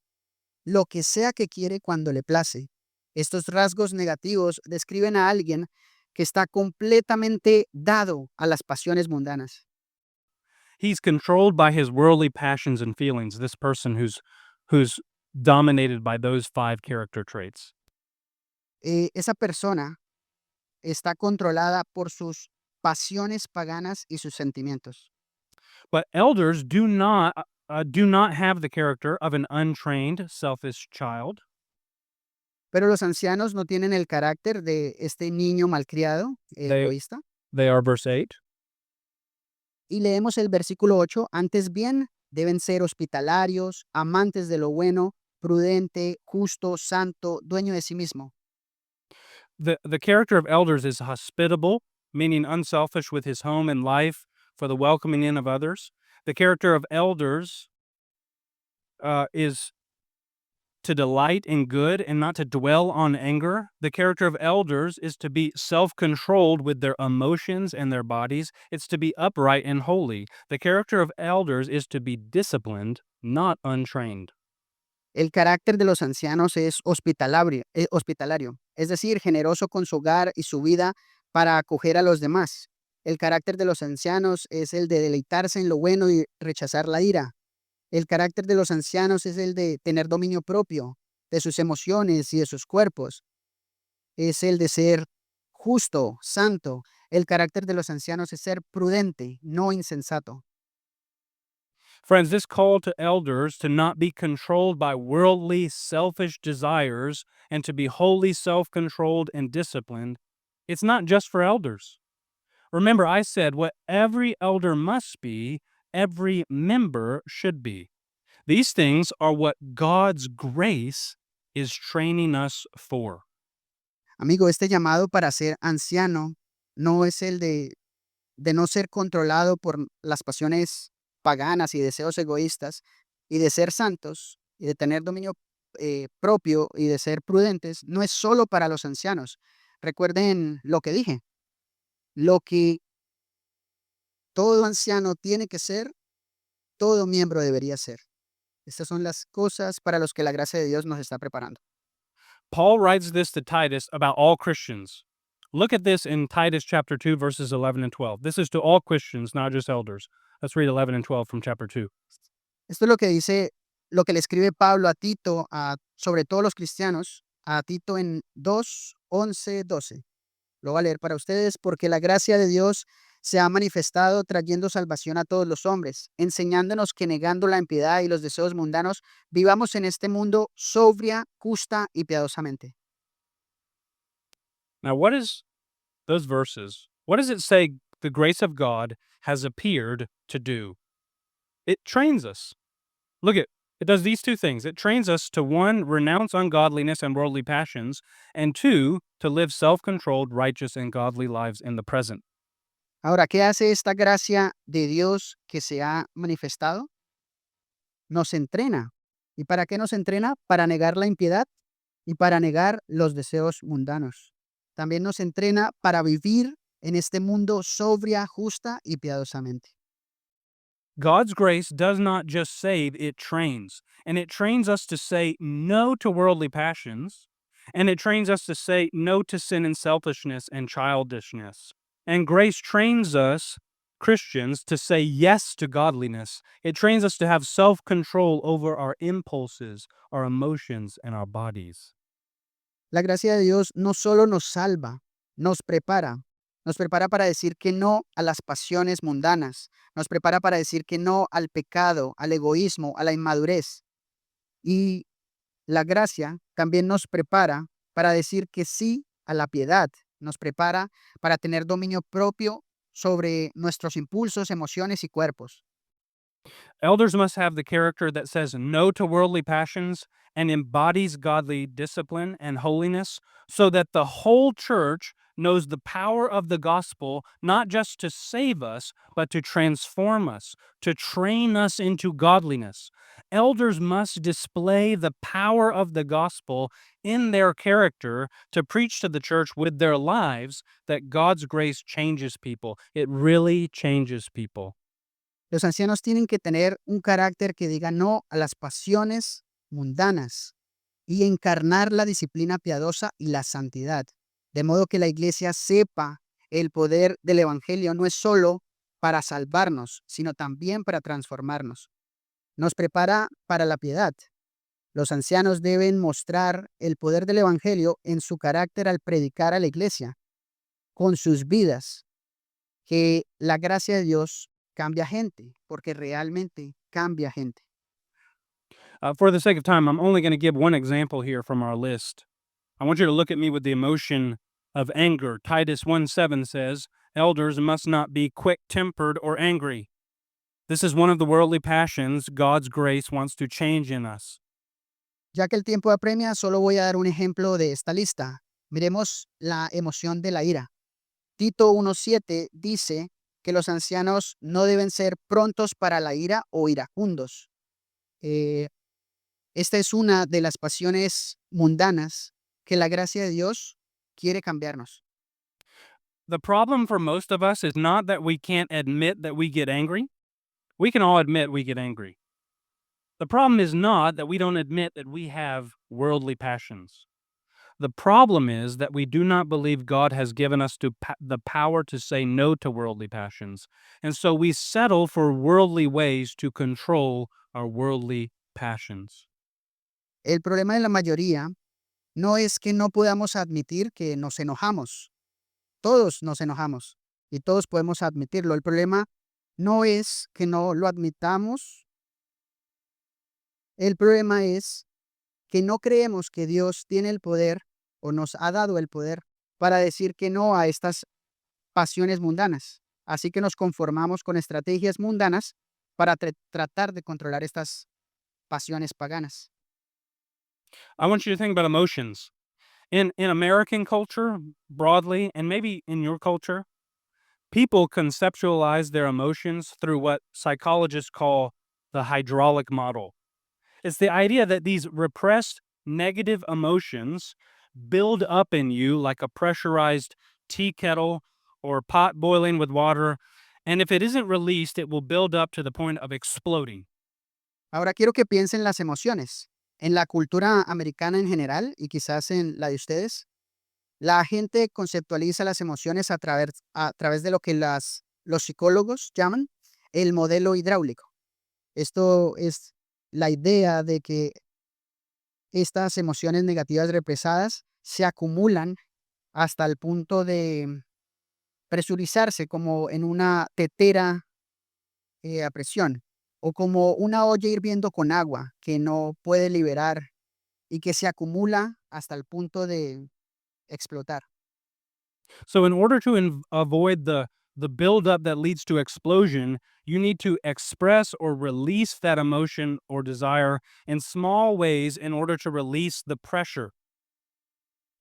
lo que sea que quiere cuando le place. Estos rasgos negativos describen a alguien que está completamente dado a las pasiones mundanas. He's controlled by his worldly passions and feelings, this person who's dominated by those 5 character traits. Esa persona está controlada por sus pasiones paganas y sus sentimientos. But elders do not have the character of an untrained, selfish child. Pero los ancianos no tienen el carácter de este niño malcriado, egoísta. They are verse 8. Y leemos el versículo 8. Antes bien, deben ser hospitalarios, amantes de lo bueno, prudente, justo, santo, dueño de sí mismo. The character of elders is hospitable, meaning unselfish with his home and life for the welcoming in of others. The character of elders is to delight in good and not to dwell on anger. The character of elders is to be self-controlled with their emotions and their bodies. It's to be upright and holy. The character of elders is to be disciplined, not untrained. El carácter de los ancianos es hospitalario, es decir, generoso con su hogar y su vida para acoger a los demás. El carácter de los ancianos es el de deleitarse en lo bueno y rechazar la ira. El carácter de los ancianos es el de tener dominio propio de sus emociones y de sus cuerpos. Es el de ser justo, santo. El carácter de los ancianos es ser prudente, no insensato. Friends, this call to elders to not be controlled by worldly, selfish desires and to be wholly self-controlled and disciplined, it's not just for elders. Remember, I said what every elder must be, every member should be. These things are what God's grace is training us for. Amigo, este llamado para ser anciano no es el de no ser controlado por las pasiones paganas y deseos egoístas, y de ser santos, y de tener dominio propio, y de ser prudentes, no es solo para los ancianos. Recuerden lo que dije. Lo que todo anciano tiene que ser, todo miembro debería ser. Estas son las cosas para las que la gracia de Dios nos está preparando. Paul writes this to Titus about all Christians. Look at this in Titus chapter 2, verses 11 and 12. This is to all Christians, not just elders. Let's read 11 and 12 from chapter 2. Esto es lo que dice, lo que le escribe Pablo a Tito, sobre todos los cristianos, a Tito en 2, 11, 12. Lo voy a leer para ustedes. Porque la gracia de Dios se ha manifestado trayendo salvación a todos los hombres, enseñándonos que negando la impiedad y los deseos mundanos, vivamos en este mundo sobria, justa y piadosamente. Now, what is those verses? What does it say the grace of God has appeared to do? It trains us. Look at it does these two things. It trains us to one, renounce ungodliness and worldly passions, and two, to live self-controlled, righteous, and godly lives in the present. Ahora, ¿qué hace esta gracia de Dios que se ha manifestado? Nos entrena. ¿Y para qué nos entrena? Para negar la impiedad y para negar los deseos mundanos. También nos entrena para vivir en este mundo sobria, justa y piadosamente. God's grace does not just save, it trains. And it trains us to say no to worldly passions, and it trains us to say no to sin and selfishness and childishness. And grace trains us, Christians, to say yes to godliness. It trains us to have self control over our impulses, our emotions, and our bodies. La gracia de Dios no solo nos salva, nos prepara. Nos prepara para decir que no a las pasiones mundanas. Nos prepara para decir que no al pecado, al egoísmo, a la inmadurez. Y la gracia también nos prepara para decir que sí a la piedad. Nos prepara para tener dominio propio sobre nuestros impulsos, emociones y cuerpos. Elders must have the character that says no to worldly passions and embodies godly discipline and holiness so that the whole church knows the power of the gospel not just to save us, but to transform us, to train us into godliness. Elders must display the power of the gospel in their character to preach to the church with their lives that God's grace changes people. It really changes people. Los ancianos tienen que tener un carácter que diga no a las pasiones mundanas y encarnar la disciplina piadosa y la santidad. De modo que la iglesia sepa el poder del evangelio no es solo para salvarnos, sino también para transformarnos. Nos prepara para la piedad. Los ancianos deben mostrar el poder del evangelio en su carácter al predicar a la iglesia, con sus vidas, que la gracia de Dios cambia gente, porque realmente cambia gente. For the sake of time, I'm only going to give one example here from our list. I want you to look at me with the emotion of anger. Titus 1:7 says, elders must not be quick-tempered or angry. This is one of the worldly passions God's grace wants to change in us. Ya que el tiempo apremia, solo voy a dar un ejemplo de esta lista. Miremos la emoción de la ira. Tito 1:7 dice que los ancianos no deben ser prontos para la ira o iracundos. Esta es una de las pasiones mundanas que la gracia de Dios quiere cambiarnos. The problem for most of us is not that we can't admit that we get angry. We can all admit we get angry. The problem is not that we don't admit that we have worldly passions. The problem is that we do not believe God has given us the power to say no to worldly passions. And so we settle for worldly ways to control our worldly passions. El problema de la mayoría no es que no podamos admitir que nos enojamos. Todos nos enojamos y todos podemos admitirlo. El problema no es que no lo admitamos. El problema es que no creemos que Dios tiene el poder o nos ha dado el poder para decir que no a estas pasiones mundanas. Así que nos conformamos con estrategias mundanas para tratar de controlar estas pasiones paganas. I want you to think about emotions. In American culture, broadly, and maybe in your culture, people conceptualize their emotions through what psychologists call the hydraulic model. It's the idea that these repressed negative emotions build up in you like a pressurized tea kettle or pot boiling with water, and if it isn't released, it will build up to the point of exploding. Ahora quiero que piensen las emociones. En la cultura americana en general y quizás en la de ustedes, la gente conceptualiza las emociones a través de lo que los psicólogos llaman el modelo hidráulico. Esto es la idea de que estas emociones negativas represadas se acumulan hasta el punto de presurizarse como en una tetera a presión o como una olla hirviendo con agua que no puede liberar y que se acumula hasta el punto de explotar. So in order to avoid the buildup that leads to explosion, you need to express or release that emotion or desire in small ways in order to release the pressure.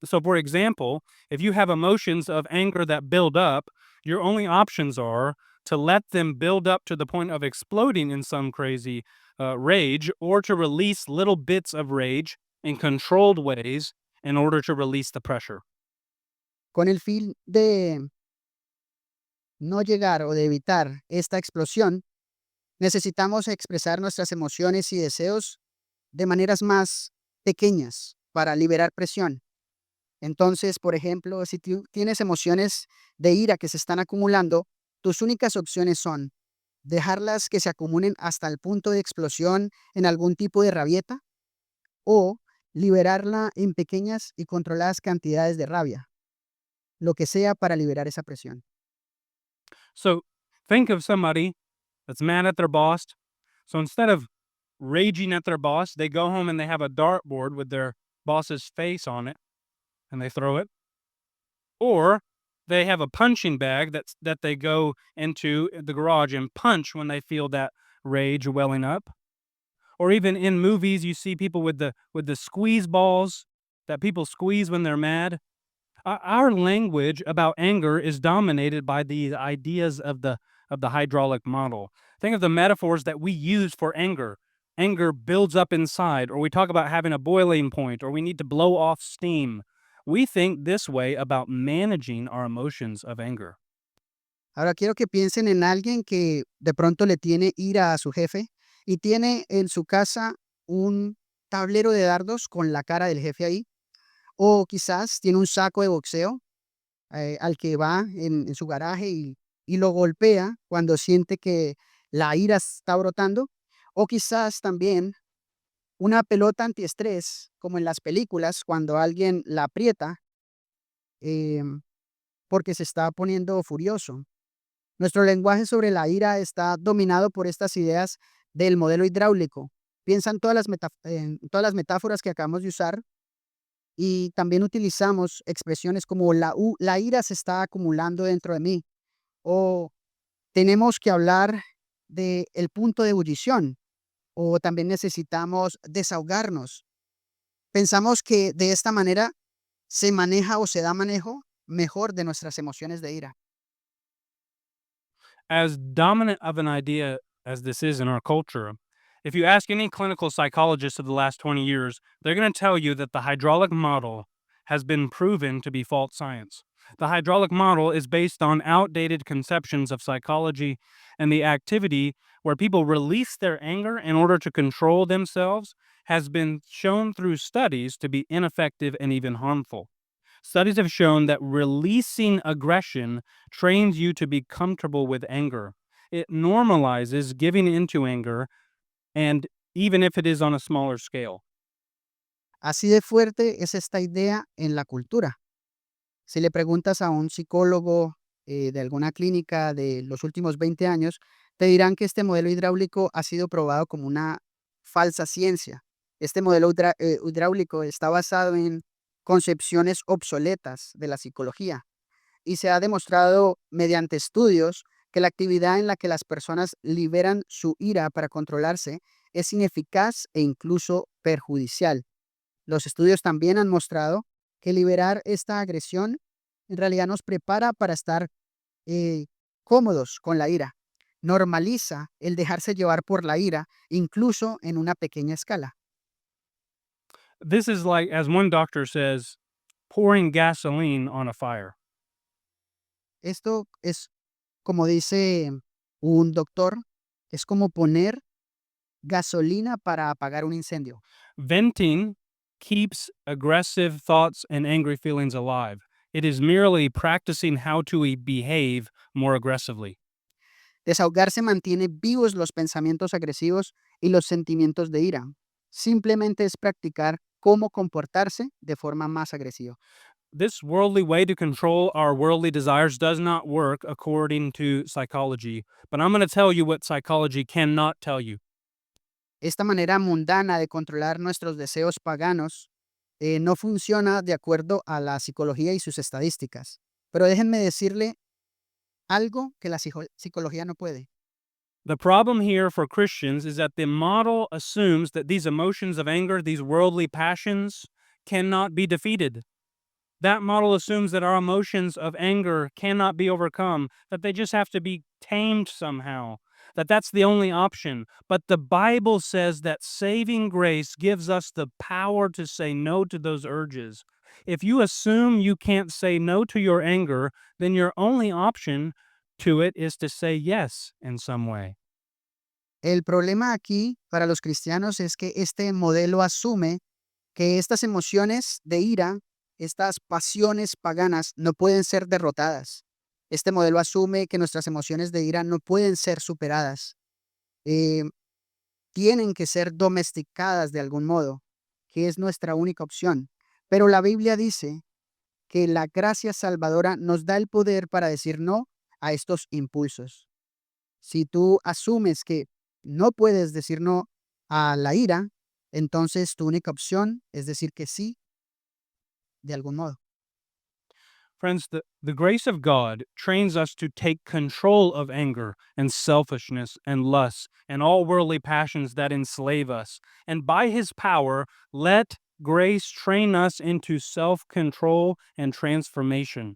So, for example, if you have emotions of anger that build up, your only options are to let them build up to the point of exploding in some crazy rage, or to release little bits of rage in controlled ways in order to release the pressure. Con el fin de no llegar o de evitar esta explosión, necesitamos expresar nuestras emociones y deseos de maneras más pequeñas para liberar presión. Entonces, por ejemplo, si tú tienes emociones de ira que se están acumulando, tus únicas opciones son dejarlas que se acumulen hasta el punto de explosión en algún tipo de rabieta o liberarla en pequeñas y controladas cantidades de rabia, lo que sea para liberar esa presión. So, think of somebody that's mad at their boss. So, instead of raging at their boss, they go home and they have a dartboard with their boss's face on it and they throw it. Or they have a punching bag that they go into the garage and punch when they feel that rage welling up. Or even in movies, you see people with the squeeze balls that people squeeze when they're mad. Our language about anger is dominated by the ideas of the hydraulic model. Think of the metaphors that we use for anger. Anger builds up inside, or we talk about having a boiling point, or we need to blow off steam. We think this way about managing our emotions of anger. Ahora quiero que piensen en alguien que de pronto le tiene ira a su jefe y tiene en su casa un tablero de dardos con la cara del jefe ahí, o quizás tiene un saco de boxeo al que va en su garaje y lo golpea cuando siente que la ira está brotando, o quizás también una pelota antiestrés, como en las películas, cuando alguien la aprieta em, porque se está poniendo furioso. Nuestro lenguaje sobre la ira está dominado por estas ideas del modelo hidráulico. Piensa en en todas las metáforas que acabamos de usar y también utilizamos expresiones como la ira se está acumulando dentro de mí o tenemos que hablar del punto de ebullición o también necesitamos desahogarnos. Pensamos que de esta manera se maneja o se da manejo mejor de nuestras emociones de ira. As dominant of an idea as this is in our culture, if you ask any clinical psychologist of the last 20 years, they're going to tell you that the hydraulic model has been proven to be false science. The hydraulic model is based on outdated conceptions of psychology, and the activity where people release their anger in order to control themselves has been shown through studies to be ineffective and even harmful. Studies have shown that releasing aggression trains you to be comfortable with anger. It normalizes giving into anger, and even if it is on a smaller scale. Así de fuerte es esta idea en la cultura. Si le preguntas a un psicólogo de alguna clínica de los últimos 20 años, te dirán que este modelo hidráulico ha sido probado como una falsa ciencia. Este modelo hidráulico está basado en concepciones obsoletas de la psicología y se ha demostrado mediante estudios que la actividad en la que las personas liberan su ira para controlarse es ineficaz e incluso perjudicial. Los estudios también han mostrado que liberar esta agresión en realidad nos prepara para estar cómodos con la ira. Normaliza el dejarse llevar por la ira, incluso en una pequeña escala. This is like, as one doctor says, pouring gasoline on a fire. Esto es, como dice un doctor, es como poner gasolina para apagar un incendio. Venting keeps aggressive thoughts and angry feelings alive. It is merely practicing how to behave more aggressively. Desahogarse mantiene vivos los pensamientos agresivos y los sentimientos de ira. Simplemente es practicar cómo comportarse de forma más agresiva. this worldly way to control our worldly desires does not work according to psychology. But I'm going to tell you what psychology cannot tell you. Esta manera mundana de controlar nuestros deseos paganos no funciona de acuerdo a la psicología y sus estadísticas. Pero déjenme decirle algo que la psicología no puede. The problem here for Christians is that the model assumes that these emotions of anger, these worldly passions, cannot be defeated. That model assumes that our emotions of anger cannot be overcome, that they just have to be tamed somehow, that that's the only option. But the Bible says that saving grace gives us the power to say no to those urges. If you assume you can't say no to your anger, then your only option to it is to say yes in some way. El problema aquí para los cristianos es que este modelo asume que estas emociones de ira, estas pasiones paganas, no pueden ser derrotadas. Este modelo asume que nuestras emociones de ira no pueden ser superadas. Eh, Tienen que ser domesticadas de algún modo, que es nuestra única opción. Pero la Biblia dice que la gracia salvadora nos da el poder para decir no a estos impulsos. Si tú asumes que no puedes decir no a la ira, entonces tu única opción es decir que sí de algún modo. Friends, the grace of God trains us to take control of anger and selfishness and lust and all worldly passions that enslave us. And by His power, let grace train us into self-control and transformation.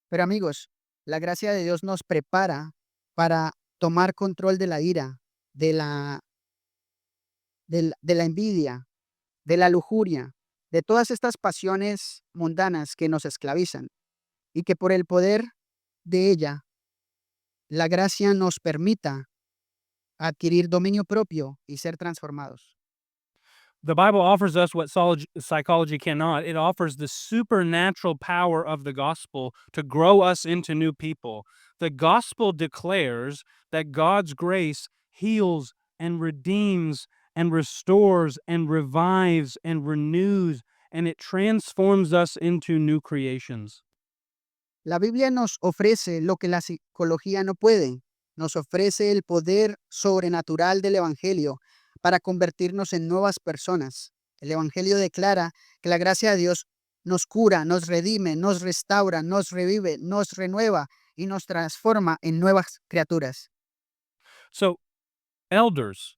Pero amigos, la gracia de Dios nos prepara para tomar control de la ira, de la envidia, de la lujuria, de todas estas pasiones mundanas que nos esclavizan y que por el poder de ella, la gracia nos permita adquirir dominio propio y ser transformados. The Bible offers us what psychology cannot. It offers the supernatural power of the gospel to grow us into new people. The gospel declares that God's grace heals and redeems and restores and revives and renews, and it transforms us into new creations. La Biblia nos ofrece lo que la psicología no puede. Nos ofrece el poder sobrenatural del Evangelio para convertirnos en nuevas personas. El Evangelio declara que la gracia de Dios nos cura, nos redime, nos restaura, nos revive, nos renueva y nos transforma en nuevas criaturas. So, elders,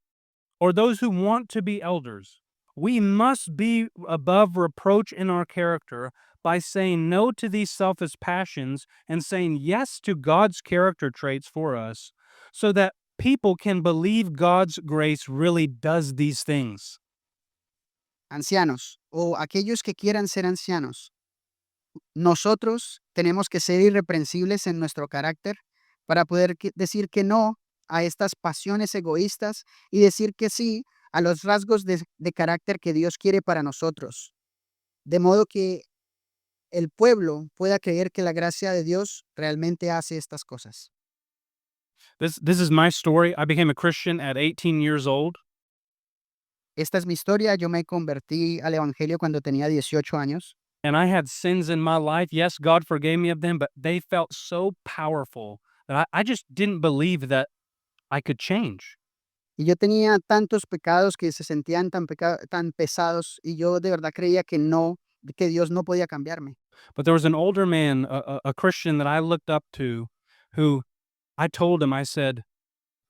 or those who want to be elders, we must be above reproach in our character by saying no to these selfish passions and saying yes to God's character traits for us, so that people can believe God's grace really does these things. Ancianos o aquellos que quieran ser ancianos, nosotros tenemos que ser irreprensibles en nuestro carácter para poder decir que no a estas pasiones egoístas y decir que sí a los rasgos de carácter que Dios quiere para nosotros. De modo que el pueblo pueda creer que la gracia de Dios realmente hace estas cosas. This is my story. I became a Christian at 18 years old. Esta es mi historia. Yo me convertí al Evangelio cuando tenía 18 años. And I had sins in my life. Yes, God forgave me of them, but they felt so powerful that I just didn't believe that I could change. Y yo tenía tantos pecados que se sentían tan pesados y yo de verdad creía que Dios no podía cambiarme. But there was an older man, a Christian that I looked up to, who I told him, I said,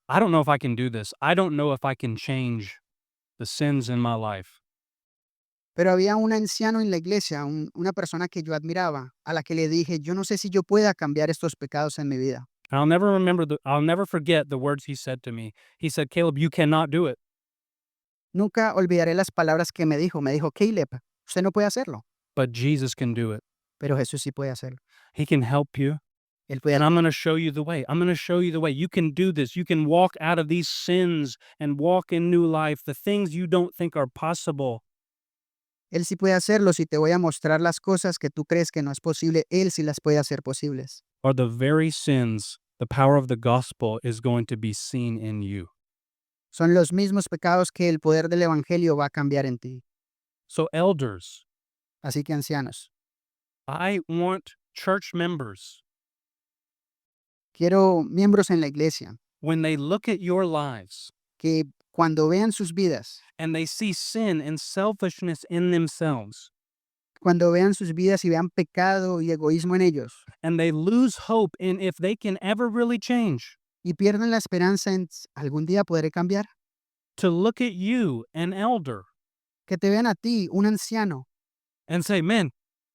I don't know if I can do this. I don't know if I can change the sins in my life. Pero había un anciano en la iglesia, una persona que yo admiraba, a la que le dije, yo no sé si yo pueda cambiar estos pecados en mi vida. I'll never forget the words he said to me. He said, Caleb, you cannot do it, Nunca olvidaré las palabras que me dijo. Me dijo, Caleb, usted no puede hacerlo, but Jesus can do it. pero Jesús sí puede hacerlo. He can help you. Él puede And I'm going to show you the way. I'm going to show you the way. You can do this. You can walk out of these sins and walk in new life, the things you don't think are possible. Él sí puede hacerlo. Si te voy a mostrar las cosas que tú crees que no es posible, Él sí las puede hacer posibles. Are the very sins the power of the gospel is going to be seen in you. Son los mismos pecados que el poder del Evangelio va a cambiar en ti. So, elders, Así que ancianos, I want church members, Quiero miembros en la iglesia when they look at your lives que cuando vean sus vidas, and they see sin and selfishness in themselves, cuando vean sus vidas y vean pecado y egoísmo en ellos, and they lose hope in if they can ever really change, y pierden la esperanza en algún día podré cambiar, to look at you, an elder, que te vean a ti, un anciano, and say, man,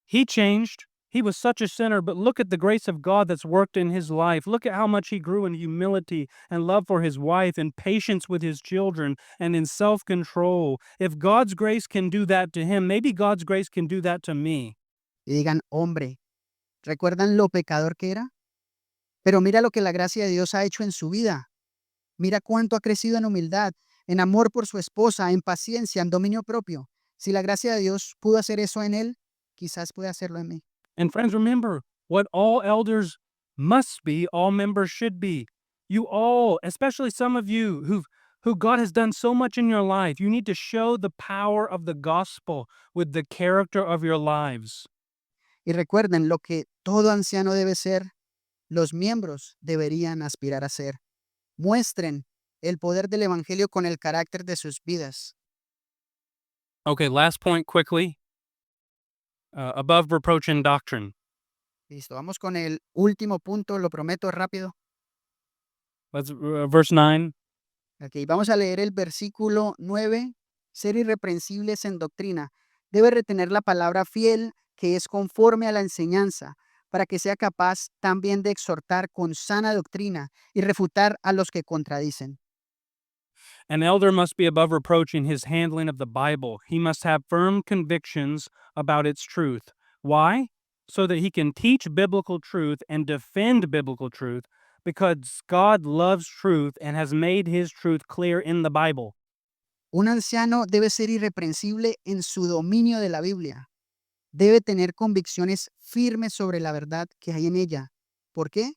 he changed. He was such a sinner, but look at the grace of God that's worked in his life. Look at how much he grew in humility and love for his wife and patience with his children and in self control. If God's grace can do that to him, maybe God's grace can do that to me. y digan, hombre, ¿recuerdan lo pecador que era? Pero mira lo que la gracia de Dios ha hecho en su vida. Mira cuánto ha crecido en humildad, en amor por su esposa, en paciencia, en dominio propio. Si la gracia de Dios pudo hacer eso en él, quizás puede hacerlo en mí. And friends, remember what all elders must be, all members should be. You all, especially some of you who God has done so much in your life, you need to show the power of the gospel with the character of your lives. Y recuerden lo que todo anciano debe ser, los miembros deberían aspirar a ser. Muestren el poder del Evangelio con el carácter de sus vidas. Okay, last point quickly. Above reproach and doctrine. Listo, vamos con el último punto, lo prometo rápido. Let's verse 9. Ok, vamos a leer el versículo 9. Ser irreprensibles en doctrina. Debe retener la palabra fiel que es conforme a la enseñanza, para que sea capaz también de exhortar con sana doctrina y refutar a los que contradicen. An elder must be above reproach in his handling of the Bible. He must have firm convictions about its truth. Why? So that he can teach biblical truth and defend biblical truth, because God loves truth and has made his truth clear in the Bible. Un anciano debe ser irreprensible en su dominio de la Biblia. Debe tener convicciones firmes sobre la verdad que hay en ella. ¿Por qué?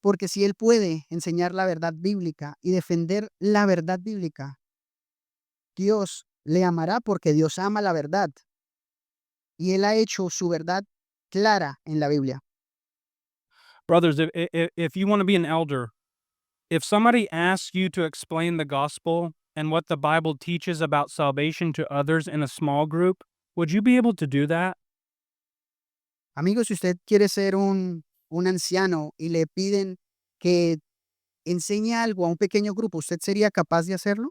Porque si él puede enseñar la verdad bíblica y defender la verdad bíblica, Dios le amará porque Dios ama la verdad. Y él ha hecho su verdad clara en la Biblia. Brothers, if you want to be an elder, if somebody asks you to explain the gospel and what the Bible teaches about salvation to others in a small group, would you be able to do that? Amigos, si usted quiere ser un anciano y le piden que enseñe algo a un pequeño grupo, ¿usted sería capaz de hacerlo?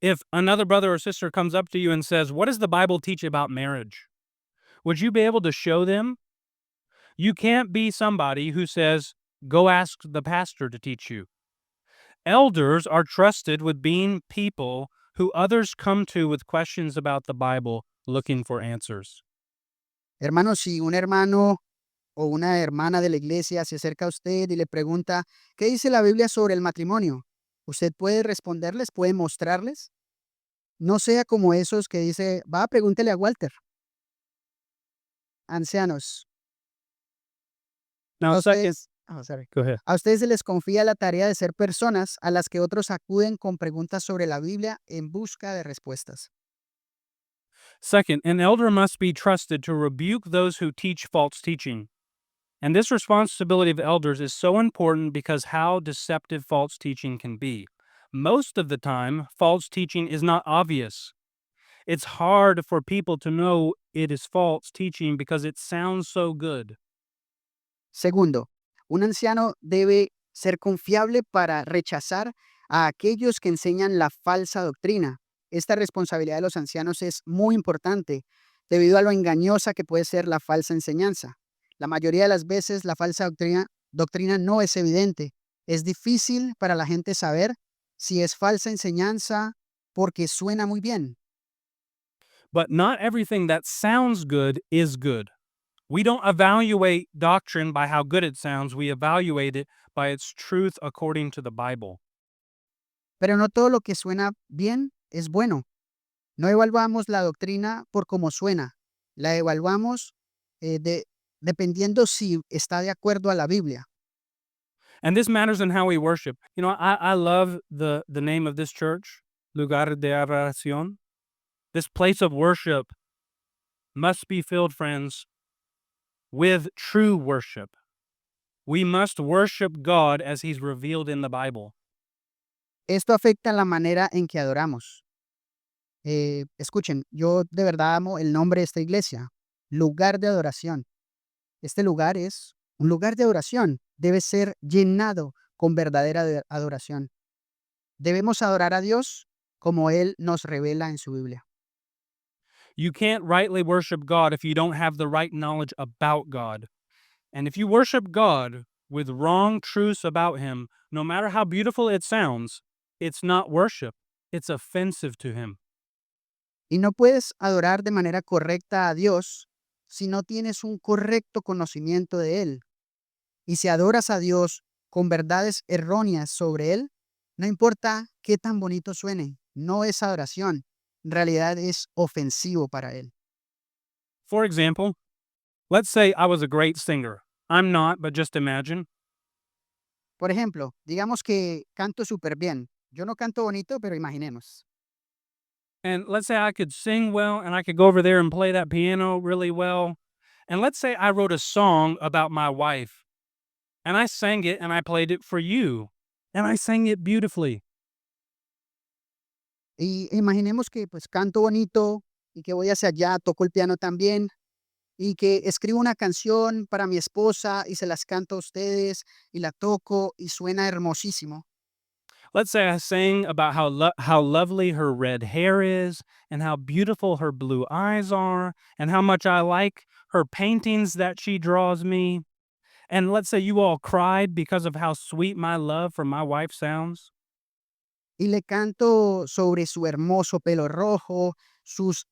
If another brother or sister comes up to you and says, what does the Bible teach about marriage? Would you be able to show them? You can't be somebody who says, go ask the pastor to teach you. Elders are trusted with being people who others come to with questions about the Bible looking for answers. Hermano, si un hermano o una hermana de la iglesia se acerca a usted y le pregunta, ¿qué dice la Biblia sobre el matrimonio? ¿Usted puede responderles, puede mostrarles? No sea como esos que dice, va, pregúntele a Walter. Ancianos. Now, A second, ustedes, sorry. go ahead. A ustedes se les confía la tarea de ser personas a las que otros acuden con preguntas sobre la Biblia en busca de respuestas. Second, an elder must be trusted to rebuke those who teach false teaching. And this responsibility of elders is so important because how deceptive false teaching can be. Most of the time, false teaching is not obvious. It's hard for people to know it is false teaching because it sounds so good. Segundo, un anciano debe ser confiable para rechazar a aquellos que enseñan la falsa doctrina. Esta responsabilidad de los ancianos es muy importante debido a lo engañosa que puede ser la falsa enseñanza. La mayoría de las veces la falsa doctrina no es evidente. Es difícil para la gente saber si es falsa enseñanza porque suena muy bien. But not everything that sounds good is good. We don't evaluate doctrine by how good it sounds, we evaluate it by its truth according to the Bible. Pero no todo lo que suena bien es bueno. No evaluamos la doctrina por cómo suena. La evaluamos dependiendo si está de acuerdo a la Biblia. And this matters in how we worship. You know, I love the name of this church, Lugar de Adoración. This place of worship must be filled, friends, with true worship. We must worship God as He's revealed in the Bible. Esto afecta la manera en que adoramos. Escuchen, yo de verdad amo el nombre de esta iglesia, lugar de adoración. Este lugar es un lugar de adoración. Debe ser llenado con verdadera adoración. Debemos adorar a Dios como Él nos revela en su Biblia. You can't rightly worship God if you don't have the right knowledge about God. And if you worship God with wrong truths about Him, no matter how beautiful it sounds, it's not worship. It's offensive to Him. Y no puedes adorar de manera correcta a Dios si no tienes un correcto conocimiento de Él. Y si adoras a Dios con verdades erróneas sobre Él, no importa qué tan bonito suene, no es adoración. En realidad es ofensivo para Él. For example, let's say I was a great singer. I'm not, but just imagine. Por ejemplo, digamos que canto súper bien. Yo no canto bonito, pero imaginemos. And let's say I could sing well and I could go over there and play that piano really well. And let's say I wrote a song about my wife and I sang it and I played it for you and I sang it beautifully. Y imaginemos que pues canto bonito y que voy hacia allá, toco el piano también y que escribo una canción para mi esposa y se las canto a ustedes y la toco y suena hermosísimo. Let's say I sang about how lovely her red hair is and how beautiful her blue eyes are and how much I like her paintings that she draws me. And let's say you all cried because of how sweet my love for my wife sounds. Y le canto sobre su hermoso pelo rojo, sus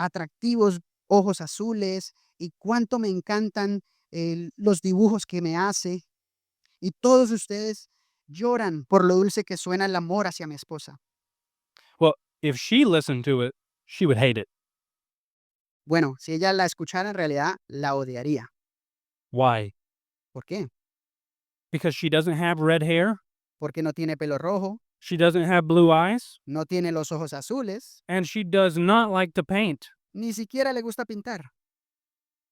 atractivos ojos azules y cuánto me encantan los dibujos que me hace. Y todos ustedes lloran por lo dulce que suena el amor hacia mi esposa. Well, if she listened to it, she would hate it. Bueno, si ella la escuchara en realidad, la odiaría. Why? ¿Por qué? Because she doesn't have red hair, Porque no tiene pelo rojo, she doesn't have blue eyes, no tiene los ojos azules, and she does not like to paint. ni siquiera le gusta pintar.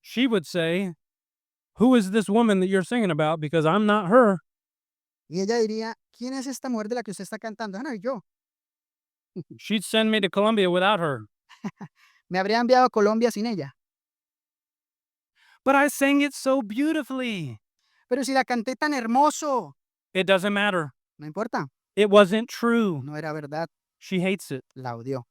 She would say, "Who is this woman that you're singing about? Because I'm not her." Y ella diría, ¿quién es esta mujer de la que usted está cantando? Ah, no, yo. She'd send me to Colombia without her. Me habría enviado a Colombia sin ella. But I sang it so beautifully. Pero si la canté tan hermoso, It doesn't matter. no importa, It wasn't true. no era verdad, She hates it. la odió.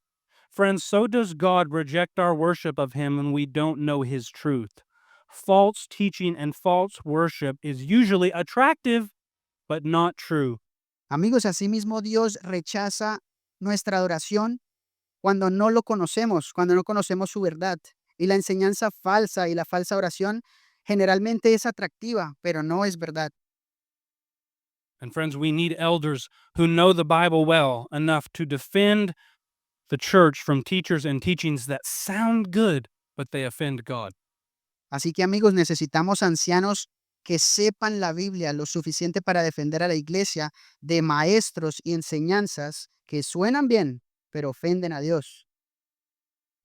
Friends, so does God reject our worship of Him when we don't know His truth. False teaching and false worship is usually attractive, but not true. Amigos, asimismo Dios rechaza nuestra adoración cuando no lo conocemos, cuando no conocemos su verdad. Y la enseñanza falsa y la falsa oración generalmente es atractiva, pero no es verdad. And friends, we need elders who know the Bible well enough to defend the church from teachers and teachings that sound good, but they offend God. Así que amigos, necesitamos ancianos que sepan la Biblia lo suficiente para defender a la iglesia de maestros y enseñanzas que suenan bien, pero ofenden a Dios.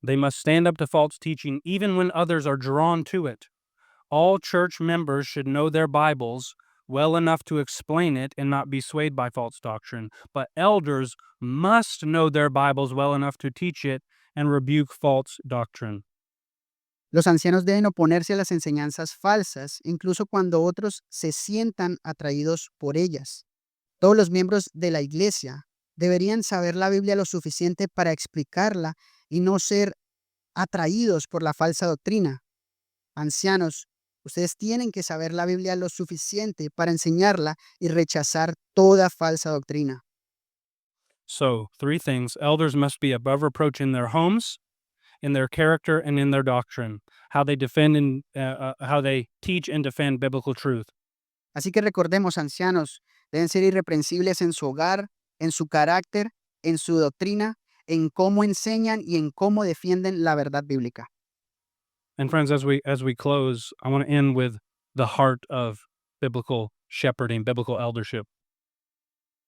They must stand up to false teaching even when others are drawn to it. All church members should know their Bibles well enough to explain it and not be swayed by false doctrine, but elders must know their Bibles well enough to teach it and rebuke false doctrine. Los ancianos deben oponerse a las enseñanzas falsas, incluso cuando otros se sientan atraídos por ellas. Todos los miembros de la iglesia deberían saber la Biblia lo suficiente para explicarla y no ser atraídos por la falsa doctrina. Ancianos, ustedes tienen que saber la Biblia lo suficiente para enseñarla y rechazar toda falsa doctrina. So, three things. Elders must be above reproach in their homes, in their character, and in their doctrine. How they defend and how they teach and defend biblical truth. Así que recordemos, ancianos, deben ser irreprensibles en su hogar, en su carácter, en su doctrina, en cómo enseñan y en cómo defienden la verdad bíblica. And friends, as we close, I want to end with the heart of biblical shepherding, biblical eldership.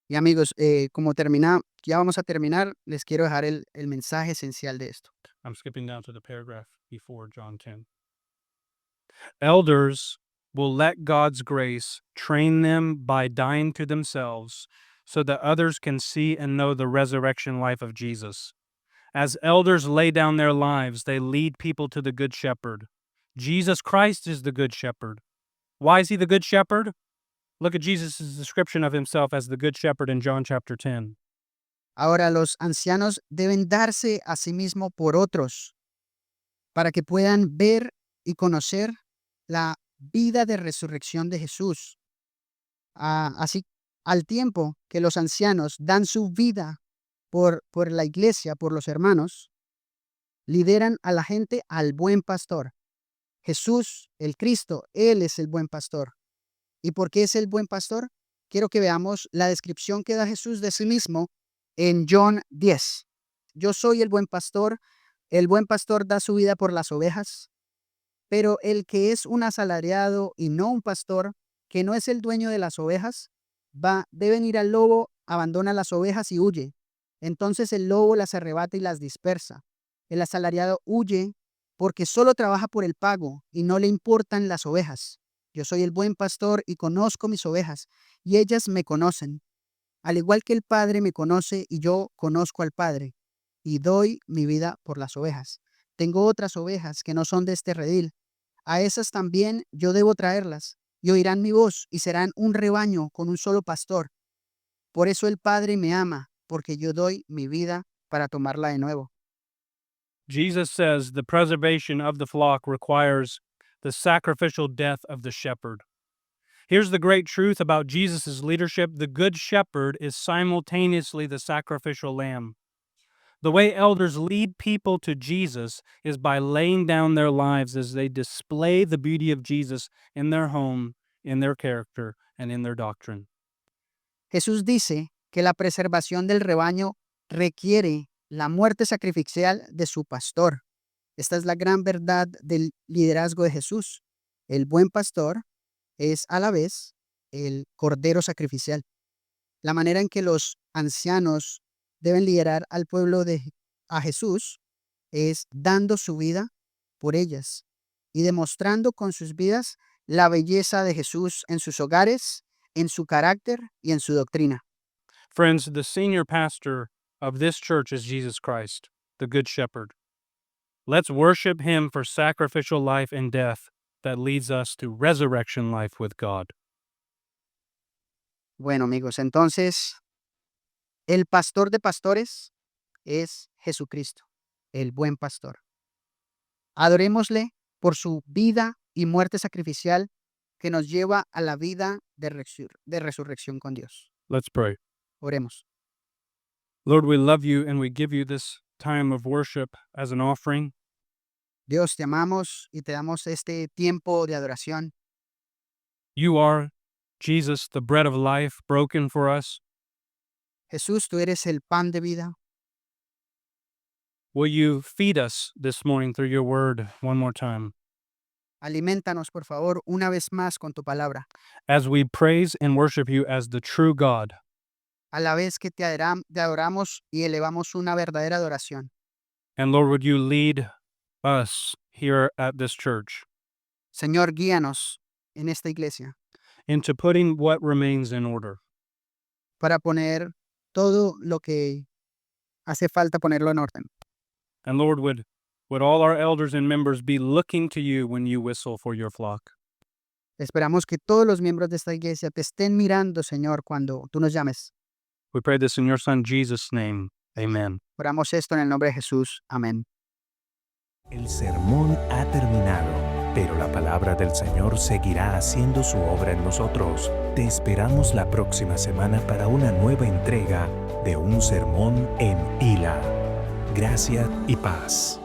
Y amigos, ya vamos a terminar, les quiero dejar el mensaje esencial de esto. I'm skipping down to the paragraph before John 10. Elders will let God's grace train them by dying to themselves so that others can see and know the resurrection life of Jesus. As elders lay down their lives, they lead people to the Good Shepherd. Jesus Christ is the Good Shepherd. Why is he the Good Shepherd? Look at Jesus' description of himself as the Good Shepherd in John chapter 10. Ahora los ancianos deben darse a sí mismo por otros para que puedan ver y conocer la vida de resurrección de Jesús. Así, al tiempo que los ancianos dan su vida por la iglesia, por los hermanos, lideran a la gente al buen pastor. Jesús, el Cristo, Él es el buen pastor. ¿Y por qué es el buen pastor? Quiero que veamos la descripción que da Jesús de sí mismo en John 10. Yo soy el buen pastor da su vida por las ovejas, pero el que es un asalariado y no un pastor, que no es el dueño de las ovejas, ve venir al lobo, abandona las ovejas y huye. Entonces el lobo las arrebata y las dispersa. El asalariado huye porque solo trabaja por el pago y no le importan las ovejas. Yo soy el buen pastor y conozco mis ovejas, y ellas me conocen. Al igual que el Padre me conoce y yo conozco al Padre, y doy mi vida por las ovejas. Tengo otras ovejas que no son de este redil. A esas también yo debo traerlas, y oirán mi voz, y serán un rebaño con un solo pastor. Por eso el Padre me ama, porque yo doy mi vida para tomarla de nuevo. Jesus says the preservation of the flock requires the sacrificial death of the shepherd. Here's the great truth about Jesus' leadership. The Good Shepherd is simultaneously the sacrificial lamb. The way elders lead people to Jesus is by laying down their lives as they display the beauty of Jesus in their home, in their character, and in their doctrine. Jesús dice que la preservación del rebaño requiere la muerte sacrificial de su pastor. Esta es la gran verdad del liderazgo de Jesús. El buen pastor es a la vez el cordero sacrificial. La manera en que los ancianos deben liderar al pueblo a Jesús es dando su vida por ellas y demostrando con sus vidas la belleza de Jesús en sus hogares, en su carácter y en su doctrina. Friends, the senior pastor of this church is Jesus Christ, the Good Shepherd. Let's worship him for sacrificial life and death that leads us to resurrection life with God. Bueno, amigos, entonces, el pastor de pastores es Jesucristo, el buen pastor. Adorémosle por su vida y muerte sacrificial que nos lleva a la vida de resurrección con Dios. Let's pray. Oremos. Lord, we love you and we give you this time of worship as an offering. Dios, te amamos y te damos este tiempo de adoración. You are, Jesus, the bread of life broken for us. Jesús, tú eres el pan de vida. Will you feed us this morning through your word one more time? Aliméntanos, por favor, una vez más con tu palabra. As we praise and worship you as the true God, A la vez que te adoramos y elevamos una verdadera adoración. and Lord, would you lead us here at this church Señor, guíanos en esta iglesia into putting what remains in order. para poner todo lo que hace falta ponerlo en orden. And Lord, would all our elders and members be looking to you when you whistle for your flock? Esperamos que todos los miembros de esta iglesia te estén mirando, Señor, cuando tú nos llames. We pray this in your Son, Jesus' name. Amen. Oramos esto en el nombre de Jesús. Amén. El sermón ha terminado, pero la palabra del Señor seguirá haciendo su obra en nosotros. Te esperamos la próxima semana para una nueva entrega de un sermón en Hila. Gracia y paz.